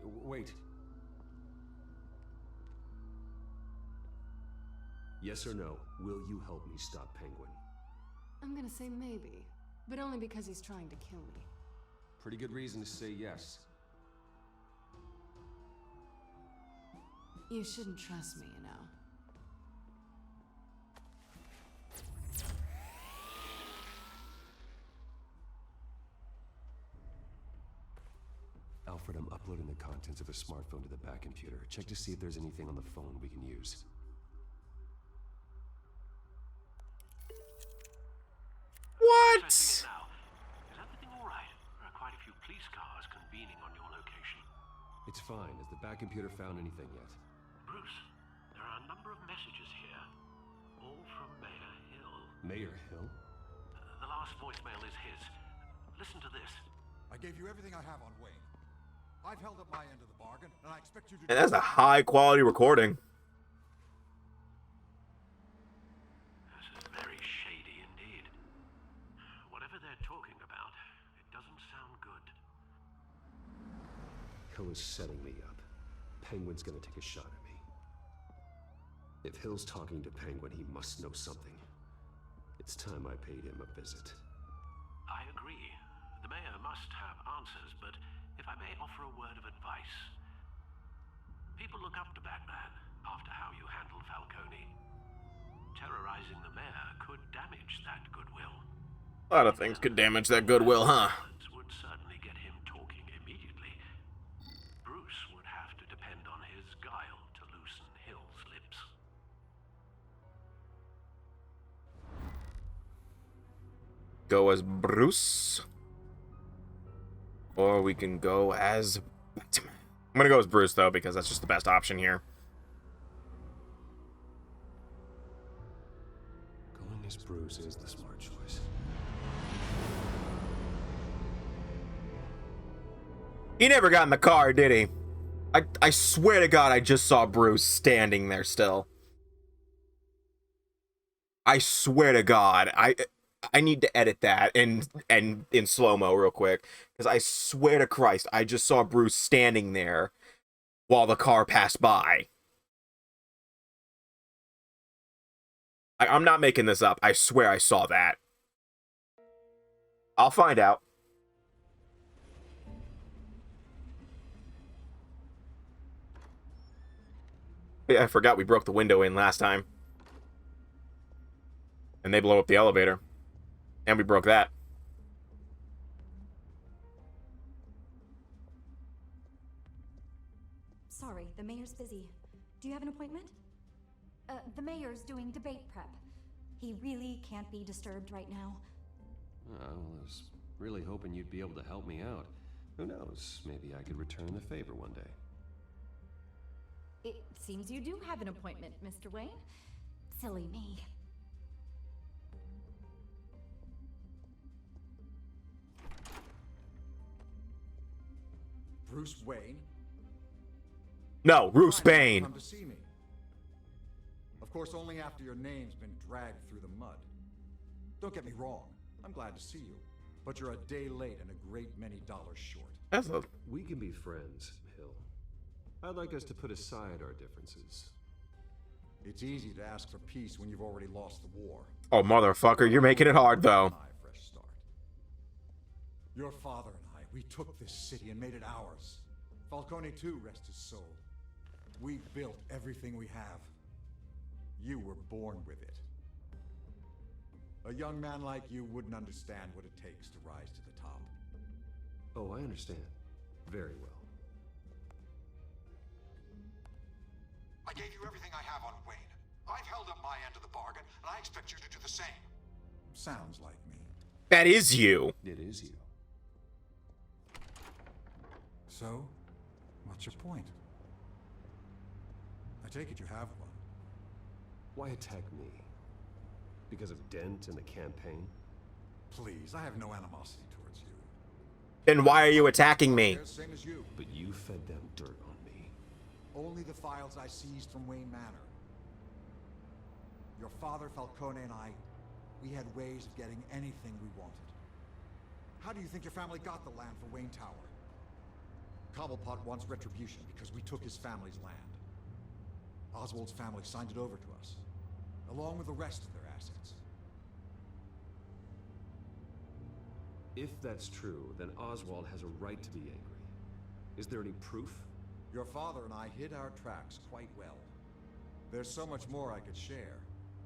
Speaker 9: Wait. Yes or no, will you help me stop Penguin?
Speaker 15: I'm gonna say maybe, but only because he's trying to kill me.
Speaker 9: Pretty good reason to say yes.
Speaker 15: You shouldn't trust me, you know.
Speaker 9: Alfred, I'm uploading the contents of a smartphone to the back computer. Check to see if there's anything on the phone we can use.
Speaker 8: What?
Speaker 6: Is everything all right? There are quite a few police cars convening on your location.
Speaker 9: It's fine. Has the back computer found anything yet?
Speaker 6: Bruce, there are a number of messages here, all from Mayor Hill.
Speaker 9: Mayor Hill?
Speaker 6: The last voicemail is his. Listen to this.
Speaker 16: I gave you everything I have on Wayne. I've held up my end of the bargain, and I expect you to.
Speaker 8: And that's a high quality recording.
Speaker 6: This is very shady indeed. Whatever they're talking about, it doesn't sound good.
Speaker 9: Hill is setting me up. Penguin's gonna take a shot at me. If Hill's talking to Penguin, he must know something. It's time I paid him a visit.
Speaker 6: I agree. The mayor must have answers, but if I may offer a word of advice. People look up to Batman after how you handled Falcone. Terrorizing the mayor could damage that goodwill.
Speaker 8: A lot of things could damage that goodwill, huh?
Speaker 6: Would certainly get him talking immediately. Bruce would have to depend on his guile.
Speaker 8: go as Bruce. Or we can go as Batman. I'm gonna go as Bruce, though, because that's just the best option here.
Speaker 9: Going as Bruce is the smart choice.
Speaker 8: He never got in the car, did he? I swear to God, I just saw Bruce standing there still. I swear to God, I need to edit that and in slow-mo real quick, because I swear to Christ, I just saw Bruce standing there while the car passed by. I'm not making this up. I swear I saw that. I'll find out. Yeah, I forgot we broke the window in last time. And they blow up the elevator. And we broke that.
Speaker 17: Sorry, the mayor's busy. Do you have an appointment? The mayor's doing debate prep. He really can't be disturbed right now.
Speaker 9: I was really hoping you'd be able to help me out. Who knows? Maybe I could return the favor one day.
Speaker 17: It seems you do have an appointment, Mr. Wayne. Silly me.
Speaker 16: Bruce Wayne?
Speaker 8: No, Bruce Bane.
Speaker 16: Come to see me. Of course, only after your name's been dragged through the mud. Don't get me wrong, I'm glad to see you. But you're a day late and a great many dollars short.
Speaker 9: We can be friends, Hill. I'd like us to put aside our differences.
Speaker 16: It's easy to ask for peace when you've already lost the war.
Speaker 8: Oh, motherfucker, you're making it hard, though.
Speaker 16: Your father and I, we took this city and made it ours. Falcone too, rest his soul. We built everything we have. You were born with it. A young man like you wouldn't understand what it takes to rise to the top.
Speaker 9: Oh, I understand. Very well.
Speaker 16: I gave you everything I have on Wayne. I've held up my end of the bargain, and I expect you to do the same. Sounds like me.
Speaker 8: That is you.
Speaker 9: It is you.
Speaker 16: So, what's your point? I take it you have one.
Speaker 9: Why attack me? Because of Dent and the campaign?
Speaker 16: Please, I have no animosity towards you.
Speaker 8: Then why are you attacking me?
Speaker 16: Same as you.
Speaker 9: But you fed them dirt on me.
Speaker 16: Only the files I seized from Wayne Manor. Your father, Falcone, and I, we had ways of getting anything we wanted. How do you think your family got the land for Wayne Tower? Cobblepot wants retribution because we took his family's land. Oswald's family signed it over to us, along with the rest of their assets.
Speaker 9: If that's true, then Oswald has a right to be angry. Is there any proof?
Speaker 16: Your father and I hid our tracks quite well. There's so much more I could share,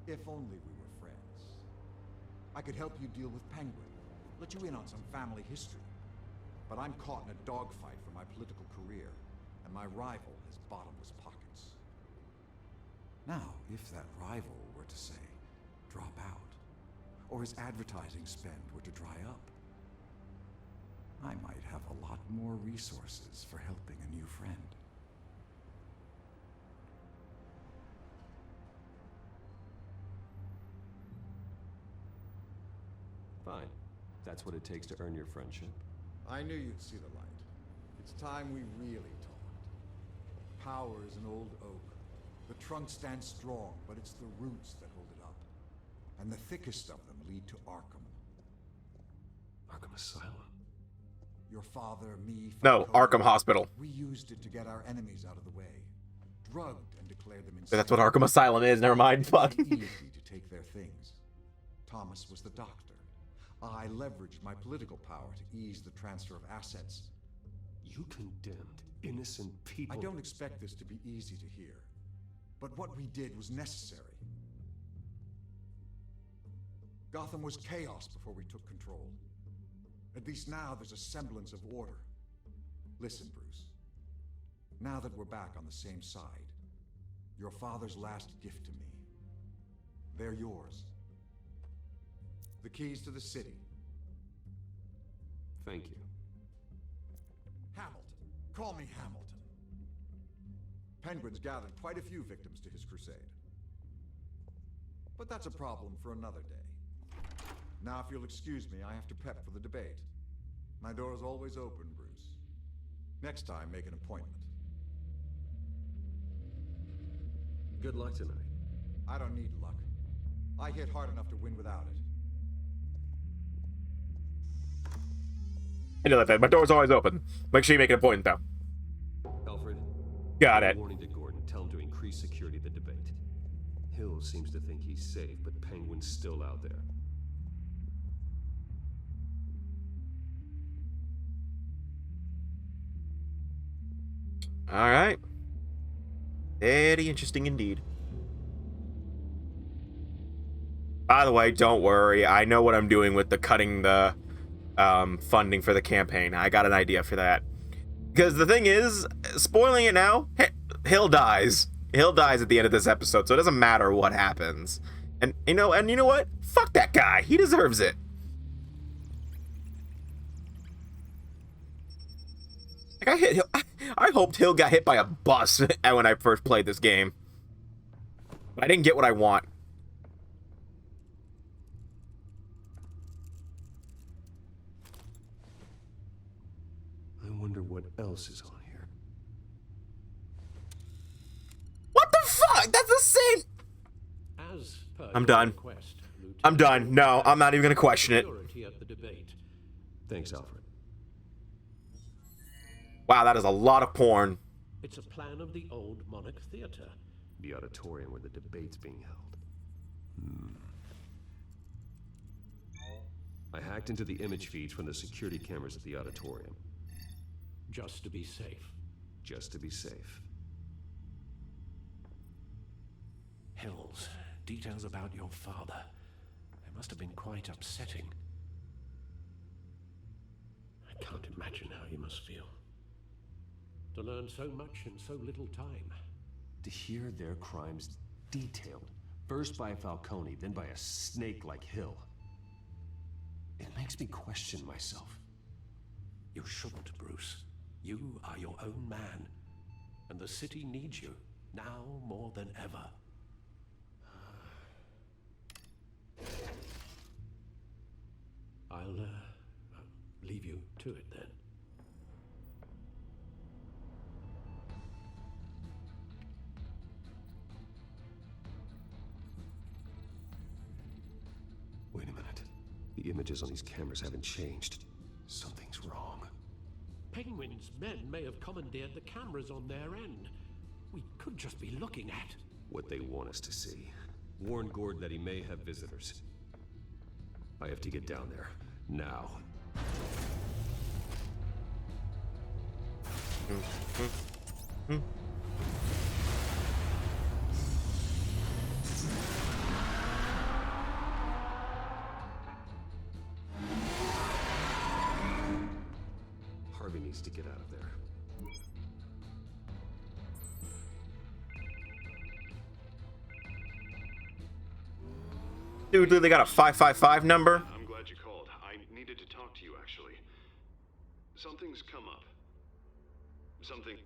Speaker 16: if only we were friends. I could help you deal with Penguin, let you in on some family history. But I'm caught in a dogfight for my political career, and my rival has bottomless pockets. Now, if that rival were to say, drop out, or his advertising spend were to dry up, I might have a lot more resources for helping a new friend.
Speaker 9: Fine. That's what it takes to earn your friendship.
Speaker 16: I knew you'd see the light. It's time we really talked. Power is an old oak. The trunk stands strong, but it's the roots that hold it up. And the thickest of them lead to Arkham.
Speaker 9: Arkham Asylum?
Speaker 16: Your father, me,
Speaker 8: No, Arkham Hospital.
Speaker 16: We used it to get our enemies out of the way. Drugged and declared them insane.
Speaker 8: That's what Arkham Asylum is. Never mind. Fuck.
Speaker 16: Easy to take their things. Thomas was the doctor. I leveraged my political power to ease the transfer of assets.
Speaker 9: You condemned innocent people.
Speaker 16: I don't expect this to be easy to hear. But what we did was necessary. Gotham was chaos before we took control. At least now there's a semblance of order. Listen, Bruce. Now that we're back on the same side, your father's last gift to me, they're yours. The keys to the city,
Speaker 9: Thank you.
Speaker 16: Hamilton. Call me Hamilton. Penguin's gathered quite a few victims to his crusade. But that's a problem for another day. Now, if you'll excuse me, I have to prep for the debate. My door is always open, Bruce. Next time, make an appointment.
Speaker 9: Good luck tonight.
Speaker 16: I don't need luck. I hit hard enough to win without it.
Speaker 8: I know that. My door's always open. Make sure you make an appointment, though.
Speaker 9: Alfred.
Speaker 8: Got it.
Speaker 9: Warning to Gordon. Tell him to increase security at the debate. Hill seems to think he's safe, but Penguin's still out there.
Speaker 8: All right. Very interesting indeed. By the way, don't worry. I know what I'm doing with the cutting the funding for the campaign. I got an idea for that. Because the thing is, spoiling it now, Hill dies. Hill dies at the end of this episode, so it doesn't matter what happens. And you know what? Fuck that guy. He deserves it. Like I hoped Hill got hit by a bus when I first played this game. But I didn't get what I want.
Speaker 9: I wonder what else is on here.
Speaker 8: What the fuck? That's the same. I'm done. I'm done. No, I'm not even gonna question it.
Speaker 9: Thanks, Alfred.
Speaker 8: Wow, that is a lot of porn.
Speaker 6: It's a plan of the old Monarch Theater.
Speaker 9: The auditorium where the debate's being held. I hacked into the image feeds from the security cameras at the auditorium.
Speaker 6: Just to be safe.
Speaker 9: Just to be safe.
Speaker 6: Hills, details about your father. They must have been quite upsetting. I can't imagine how you must feel. To learn so much in so little time.
Speaker 9: To hear their crimes detailed, first by Falcone, then by a snake like Hill. It makes me question myself.
Speaker 6: You shouldn't, Bruce. You are your own man. And the city needs you, now more than ever. I'll leave you to it then.
Speaker 9: Wait a minute. The images on these cameras haven't changed. Something's wrong.
Speaker 6: Penguin's men may have commandeered the cameras on their end. We could just be looking at
Speaker 9: what they want us to see. Warn Gordon that he may have visitors. I have to get down there. Now. Harvey needs to get out of there.
Speaker 8: Dude, they got a 555 number?
Speaker 18: I'm glad you called. I needed to talk to you, actually. Something's come up. Something...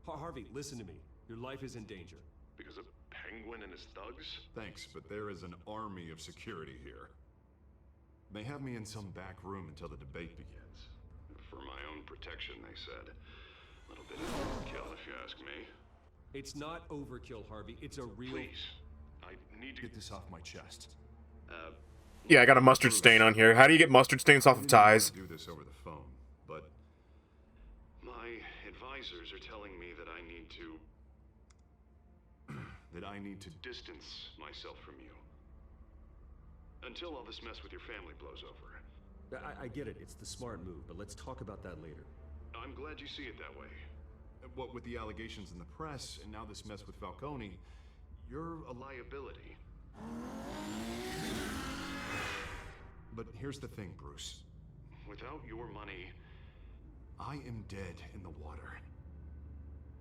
Speaker 9: Harvey, listen to me. Your life is in danger.
Speaker 18: Because of Penguin and his thugs?
Speaker 2: Thanks, but there is an army of security here. They have me in some back room until the debate begins.
Speaker 18: For my own protection, they said. A little bit of overkill, if you ask me.
Speaker 9: It's not overkill, Harvey. It's a real...
Speaker 18: Please. I need to
Speaker 2: get this off my chest.
Speaker 8: Yeah, I got a mustard stain on here. How do you get mustard stains off of ties?
Speaker 2: Do this over the phone, but
Speaker 18: my advisors are telling me that I need to distance myself from you until all this mess with your family blows over.
Speaker 9: I get it. It's the smart move, but let's talk about that later.
Speaker 18: I'm glad you see it that way.
Speaker 2: What with the allegations in the press and now this mess with Falcone, you're a liability. But here's the thing, Bruce.
Speaker 18: Without your money...
Speaker 2: I am dead in the water.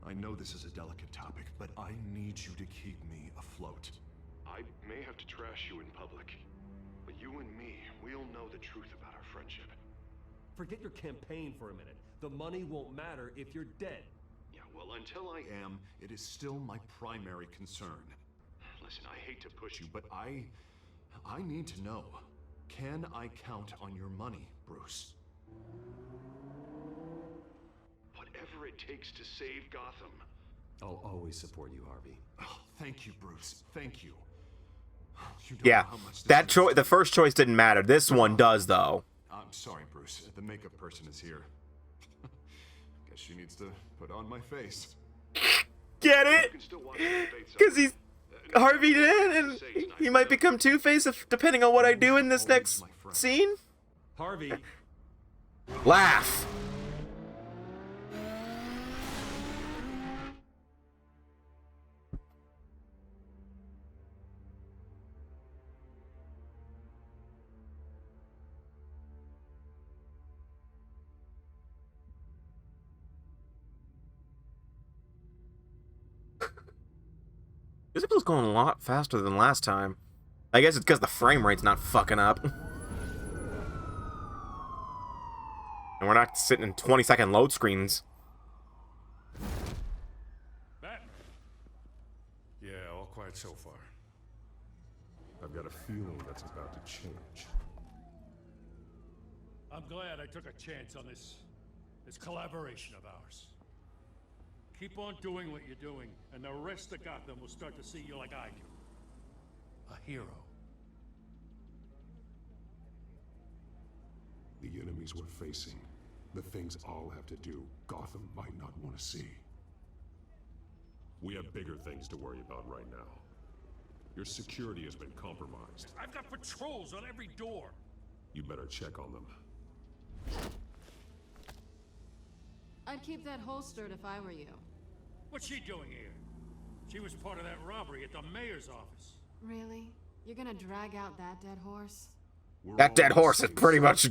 Speaker 2: I know this is a delicate topic, but I need you to keep me afloat.
Speaker 18: I may have to trash you in public, but you and me, we'll know the truth about our friendship.
Speaker 9: Forget your campaign for a minute. The money won't matter if you're dead.
Speaker 18: Yeah, well, until I am,
Speaker 2: It is still my primary concern.
Speaker 18: listen, I hate to push you,
Speaker 2: But I need to know. Can I count on your money, Bruce?
Speaker 18: whatever it takes to save Gotham.
Speaker 9: I'll always support you, Harvey.
Speaker 2: Oh, thank you, Bruce. Thank you. You don't
Speaker 8: Yeah,
Speaker 2: know how much
Speaker 8: that choice, the first choice didn't matter. This one does, though.
Speaker 2: I'm sorry, Bruce. The makeup person is here. Guess she needs to put on my face.
Speaker 8: Get it? Because he's Harvey did, and he might become Two-Face depending on what I do in this next scene.
Speaker 9: Harvey.
Speaker 8: Laugh. This episode's going a lot faster than last time. I guess it's because the frame rate's not fucking up. And we're not sitting in 20-second load screens.
Speaker 10: Batman. Yeah, all quiet so far.
Speaker 9: I've got a feeling that's about to change.
Speaker 4: I'm glad I took a chance on this collaboration of ours. Keep on doing what you're doing, and the rest of Gotham will start to see you like I do. A hero.
Speaker 10: The enemies we're facing, the things I'll have to do, Gotham might not want to see.
Speaker 9: We have bigger things to worry about right now. Your security has been compromised.
Speaker 4: I've got patrols on every door.
Speaker 9: You better check on them.
Speaker 15: I'd keep that holstered if I were you.
Speaker 4: What's she doing here? She was part of that robbery at the mayor's office.
Speaker 15: Really? You're gonna drag out that dead horse?
Speaker 8: That dead horse is pretty much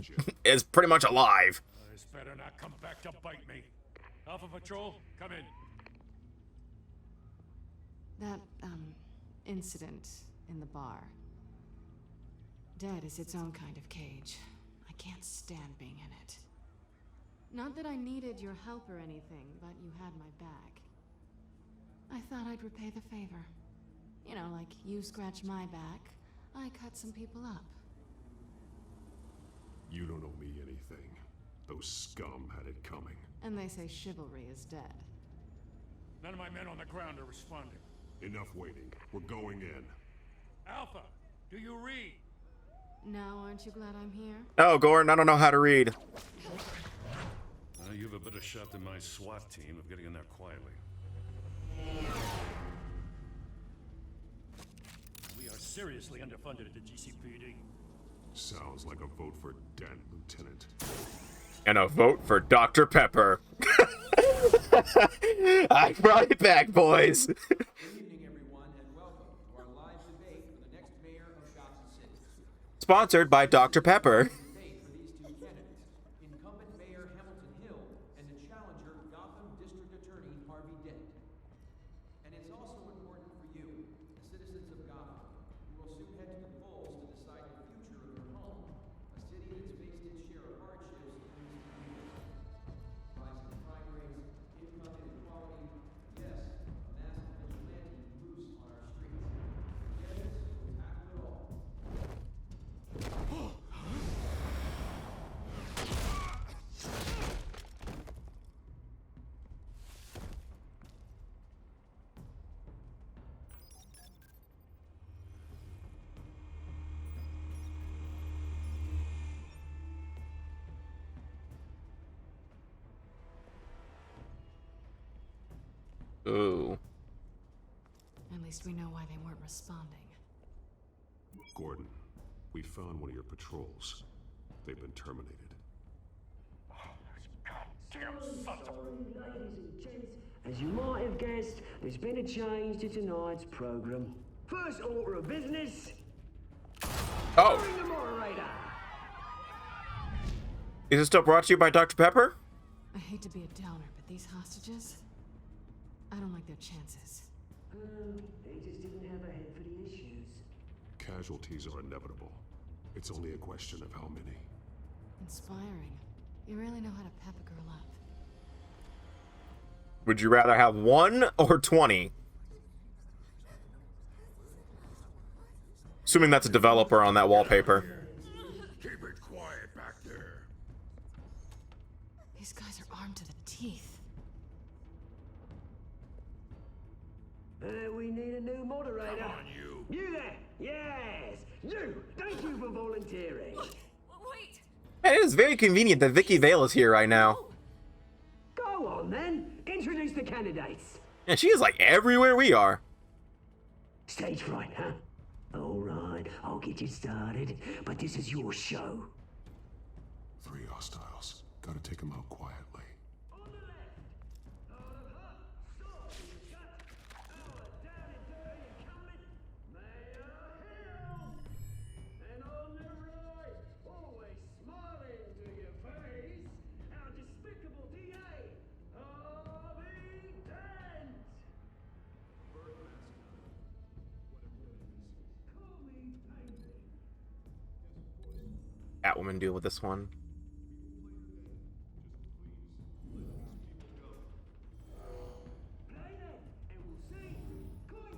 Speaker 8: alive.
Speaker 4: This better not come back to bite me. Alpha Patrol, come in.
Speaker 15: That, incident in the bar. Dead is its own kind of cage. I can't stand being in it. Not that I needed your help or anything, but you had my back. I thought I'd repay the favor. You know, like you scratch my back, I cut some people up.
Speaker 9: You don't owe me anything. Those scum had it coming.
Speaker 15: And they say chivalry is dead.
Speaker 4: None of my men on the ground are responding.
Speaker 9: Enough waiting. We're going in.
Speaker 4: Alpha, do you read?
Speaker 15: Now, aren't you glad I'm here?
Speaker 8: Oh, Gordon, I don't know how to read.
Speaker 4: You have a better shot than my SWAT team of getting in there quietly. We are seriously underfunded at the GCPD.
Speaker 9: Sounds like a vote for Dent, Lieutenant.
Speaker 8: And a vote for Dr. Pepper. I brought it back, boys.
Speaker 19: Good evening, everyone, and welcome to our live debate for the next mayor of Gotham City.
Speaker 8: Sponsored by Dr. Pepper.
Speaker 19: Debate for these two candidates, incumbent Mayor Hamilton Hill and the challenger Gotham District Attorney Harvey Dent. And it's also important for you, the citizens of Gotham, who will soon head to the polls to decide the future of your home, a city that's faced its share of hardships in recent years. Rising crime rates, income inequality, yes, a massive vigilante loose on our streets. Candidates will tackle it all.
Speaker 8: Ooh.
Speaker 15: At least we know why they weren't responding.
Speaker 9: Gordon, we found one of your patrols. They've been terminated.
Speaker 13: As you might have guessed, there's been a change to tonight's program. First order of business.
Speaker 8: Oh.
Speaker 13: Bring the moderator.
Speaker 8: Is it still brought to you by Dr. Pepper?
Speaker 15: I hate to be a downer, but these hostages, I don't like their chances.
Speaker 13: They just didn't have a head for the issues.
Speaker 9: Casualties are inevitable. It's only a question of how many.
Speaker 15: Inspiring. You really know how to pep a girl up.
Speaker 8: Would you rather have 1 or 20? Assuming that's a developer on that wallpaper.
Speaker 10: Keep it quiet back there.
Speaker 15: These guys are armed to the teeth.
Speaker 13: We need a new moderator.
Speaker 10: Come on, you.
Speaker 13: You there? Yes. You. Thank you for volunteering.
Speaker 17: Wait!
Speaker 8: It is very convenient that Vicky Vale is here right now.
Speaker 13: Go on then. Introduce the candidates.
Speaker 8: And she is like everywhere we are.
Speaker 13: Stage fright, huh? All right, I'll get you started, but this is your show.
Speaker 2: 3 hostiles. Gotta take them out quietly.
Speaker 8: Catwoman deal with this one.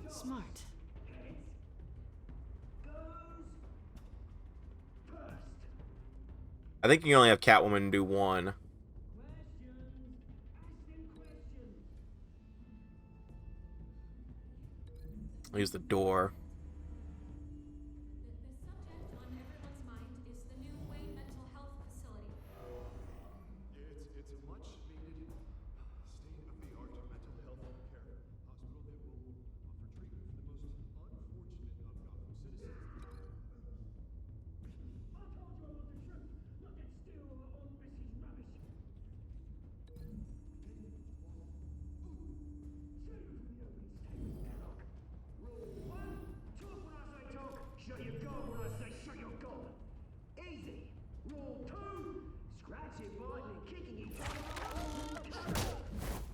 Speaker 15: Smart.
Speaker 8: I think you can only have Catwoman do 1. I'll use the door.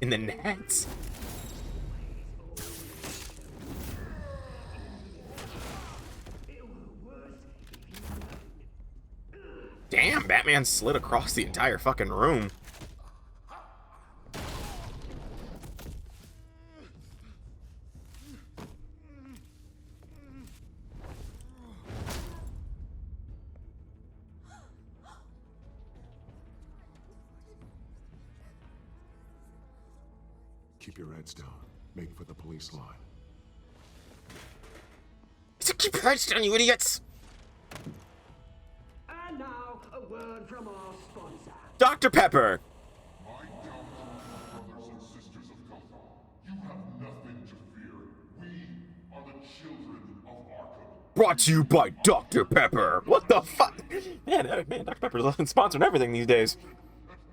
Speaker 8: In the nets. Damn, Batman slid across the entire fucking room.
Speaker 2: Keep your heads down. Make for the police line.
Speaker 8: Keep your heads down, you idiots!
Speaker 13: And now, a word from our sponsor.
Speaker 8: Dr. Pepper!
Speaker 20: My brothers and sisters of Gotham, you have nothing to fear. We are the children of Arkham.
Speaker 8: Brought to you by Dr. Pepper! What the fuck? Man, Dr. Pepper's sponsoring everything these days.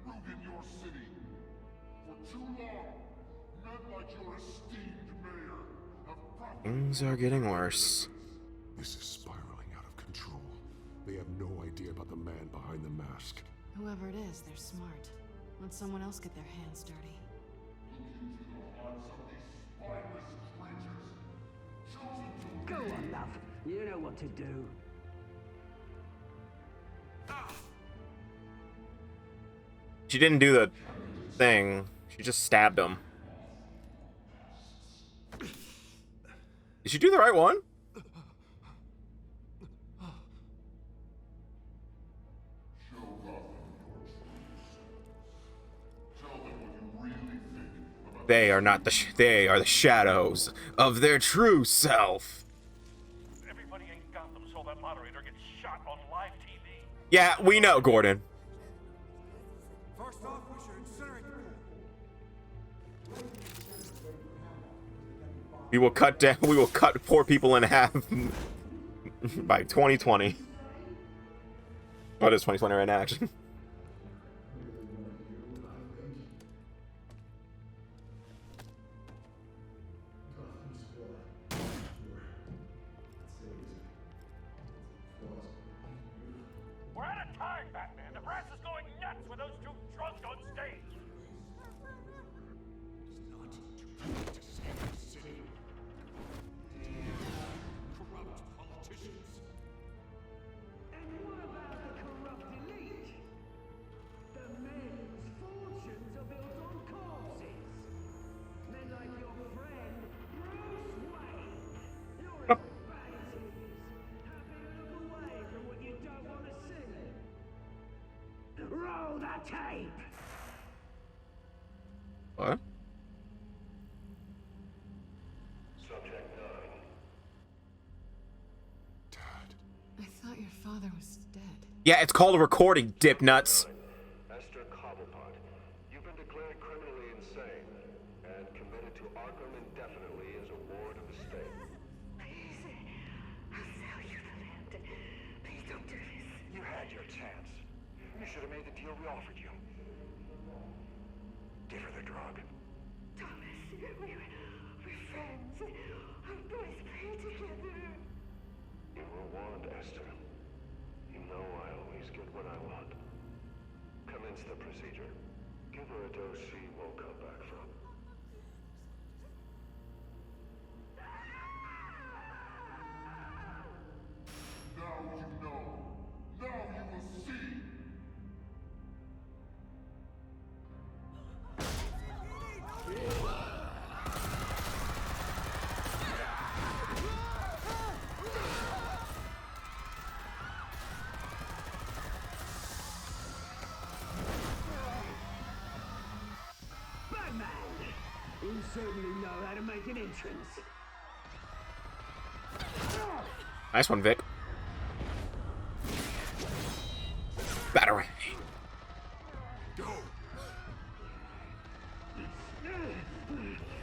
Speaker 20: Ruin your city. For too long, men like your esteemed mayor have
Speaker 8: Things are getting worse.
Speaker 2: This is spiraling out of control. They have no idea about the man behind the mask.
Speaker 15: Whoever it is, they're smart. Let someone else get their hands dirty.
Speaker 13: Go on, love. You know what to do.
Speaker 8: She didn't do the thing. She just stabbed him. Did she do the right one? They are not they are the shadows of their true self.
Speaker 4: Everybody in Gotham saw that moderator get shot on live TV.
Speaker 8: Yeah, we know, Gordon.
Speaker 16: First off, we should incinerate the pool.
Speaker 8: We will cut poor people in half by 2020. Oh, it is 2020 right now, actually.
Speaker 4: We're out of time, Batman. The press is going nuts with those two drunks on stage.
Speaker 13: And what about the corrupt elite? got tape.
Speaker 8: What?
Speaker 20: Subject 9.
Speaker 15: I thought your father was dead.
Speaker 8: Yeah, it's called a recording, dip nuts.
Speaker 20: Esther Cobblepot, you've been declared criminally insane and committed to Arkham indefinitely as a ward of the state.
Speaker 13: Please, I'll sell you the land. Please don't do this.
Speaker 20: You had your chance. You should have made the deal we offered you. Give her the drug.
Speaker 13: Thomas, we're friends. Our boys play together.
Speaker 20: You were warned, Esther. You know I always get what I want. Commence the procedure. Give her a dose she won't come back from. Now you know. Now you will see.
Speaker 13: Batman! You certainly know how to make an entrance.
Speaker 8: Nice one, Vic. Battery.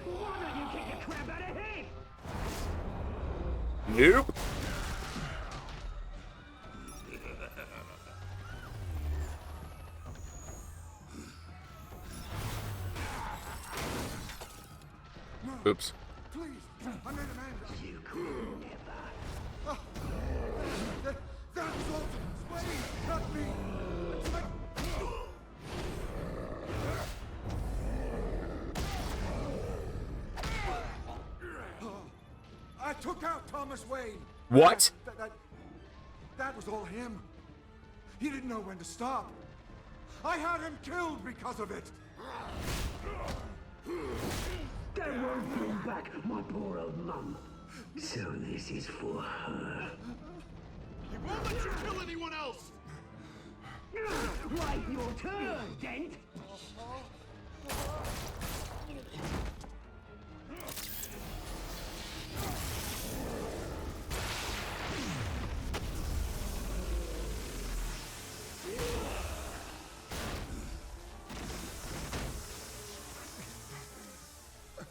Speaker 13: Why don't you kick the crap out of him?
Speaker 8: Nope. Oops.
Speaker 16: Please, I made a man.
Speaker 13: You could never.
Speaker 16: Oh, that was Ultimate Wayne, not me. I took out Thomas Wayne.
Speaker 8: What?
Speaker 16: That was all him. He didn't know when to stop. I had him killed because of it.
Speaker 13: That won't bring back my poor old mum. So this is for her.
Speaker 20: He won't let you kill anyone else!
Speaker 13: Wait your turn, Dent!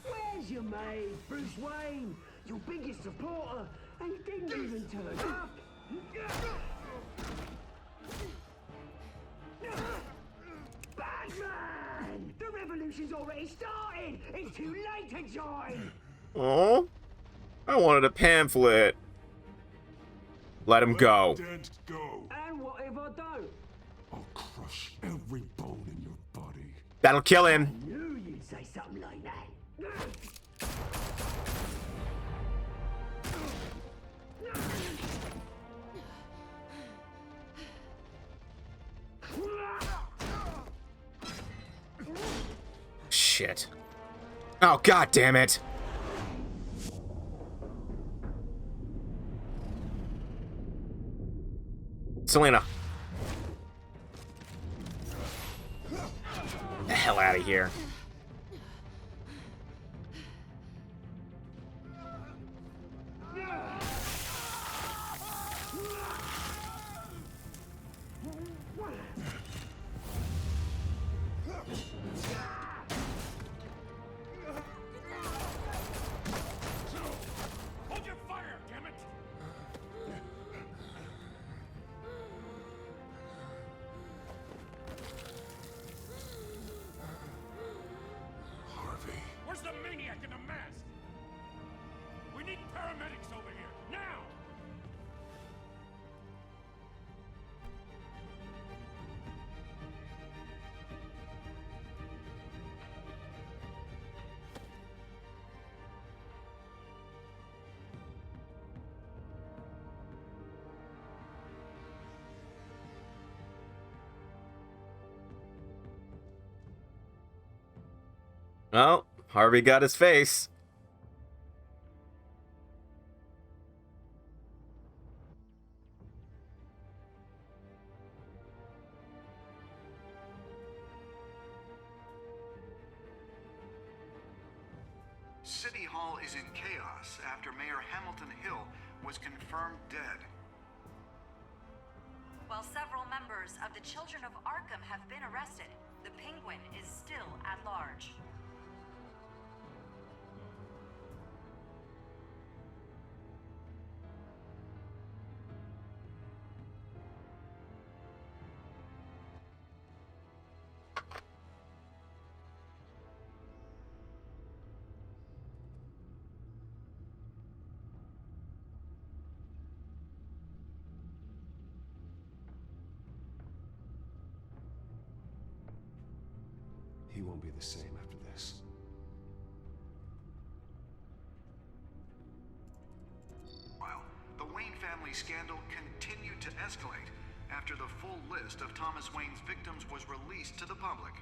Speaker 13: Where's your mate, Bruce Wayne? Your biggest supporter, and he didn't even turn up. Batman! The revolution's already started! It's too late to join!
Speaker 8: Oh, I wanted a pamphlet. Let him go.
Speaker 10: Dent go.
Speaker 13: And what have I done?
Speaker 10: I'll crush every bone in your body.
Speaker 8: That'll kill him.
Speaker 13: Knew you'd say something like that.
Speaker 8: Shit. Oh, god damn it. Selena. The hell out of here.
Speaker 4: Hold your fire, damn it!
Speaker 10: Harvey.
Speaker 4: Where's the maniac in the mask? We need paramedics over here, now!
Speaker 8: Well, Harvey got his face.
Speaker 21: City Hall is in chaos after Mayor Hamilton Hill was confirmed dead.
Speaker 22: While several members of the Children of Arkham have been arrested, the Penguin is still at large.
Speaker 9: He won't be the same after this.
Speaker 21: While the Wayne family scandal continued to escalate after the full list of Thomas Wayne's victims was released to the public.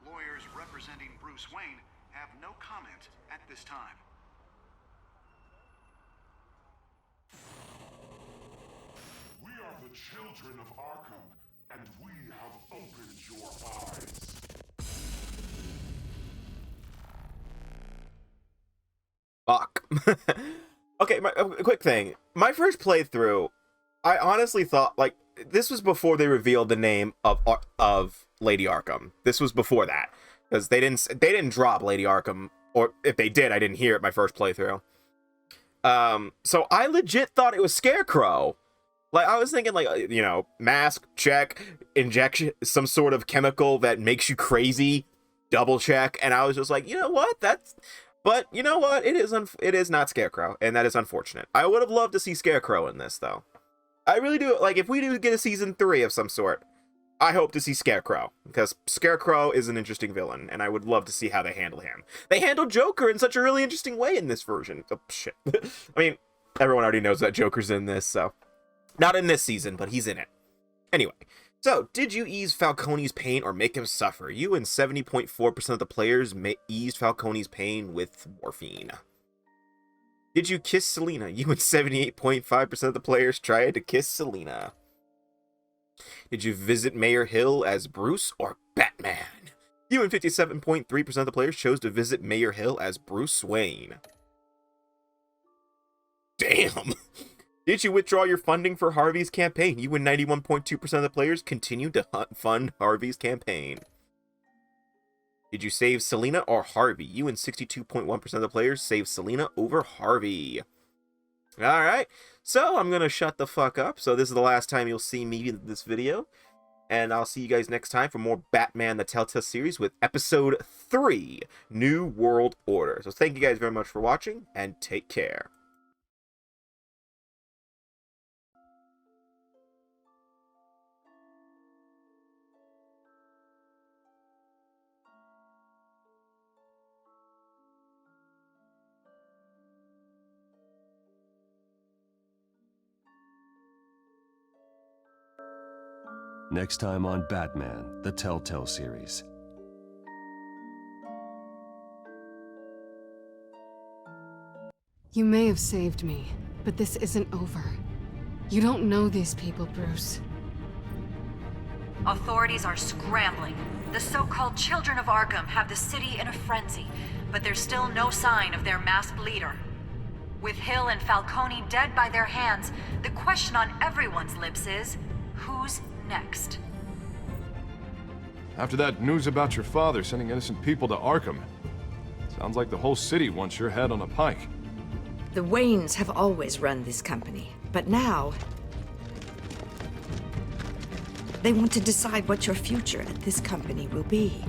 Speaker 21: Lawyers representing Bruce Wayne have no comment at this time.
Speaker 10: We are the children of Arkham, and we have opened your eyes.
Speaker 8: Fuck. Okay, a quick thing. My first playthrough, I honestly thought, like, this was before they revealed the name of Lady Arkham. This was before that, because they didn't drop Lady Arkham, or if they did, I didn't hear it my first playthrough. So I legit thought it was Scarecrow. Like, I was thinking, like, you know, mask, check, injection, some sort of chemical that makes you crazy, double check, and I was just like, you know what, but you know what, it is not Scarecrow, and that is unfortunate. I would have loved to see Scarecrow in this, though. I really do. Like, if we do get a season 3 of some sort, I hope to see Scarecrow, because Scarecrow is an interesting villain, and I would love to see how they handle him. They handled Joker in such a really interesting way in this version. Oh, shit. I mean, everyone already knows that Joker's in this, so. Not in this season, but he's in it. Anyway, so, did you ease Falcone's pain or make him suffer? You and 70.4% of the players eased Falcone's pain with morphine. Did you kiss Selina? You and 78.5% of the players tried to kiss Selina. Did you visit Mayor Hill as Bruce or Batman? You and 57.3% of the players chose to visit Mayor Hill as Bruce Wayne. Damn! Did you withdraw your funding for Harvey's campaign? You and 91.2% of the players continued to fund Harvey's campaign. Did you save Selina or Harvey? You and 62.1% of the players saved Selina over Harvey. Alright, so I'm going to shut the fuck up. So this is the last time you'll see me in this video. And I'll see you guys next time for more Batman the Telltale series with Episode 3, New World Order. So thank you guys very much for watching, and take care.
Speaker 9: Next time on Batman, the Telltale series.
Speaker 15: You may have saved me, but this isn't over. You don't know these people, Bruce.
Speaker 22: Authorities are scrambling. The so-called Children of Arkham have the city in a frenzy, but there's still no sign of their masked leader. With Hill and Falcone dead by their hands, the question on everyone's lips is, who's next?
Speaker 23: After that news about your father sending innocent people to Arkham, sounds like the whole city wants your head on a pike.
Speaker 14: The Waynes have always run this company, but now they want to decide what your future at this company will be.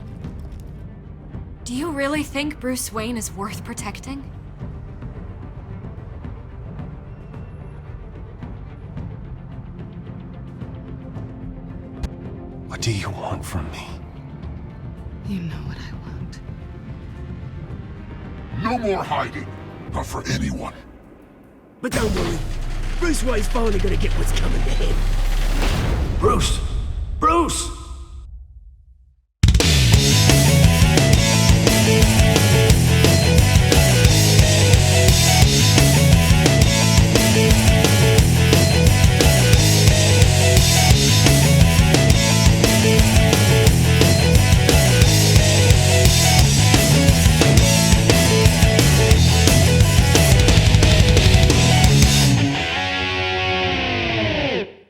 Speaker 3: Do you really think Bruce Wayne is worth protecting?
Speaker 9: What do you want from me?
Speaker 15: You know what I want.
Speaker 10: No more hiding. Not for anyone.
Speaker 1: But don't worry. Bruce Wayne's finally gonna get what's coming to him.
Speaker 10: Bruce! Bruce!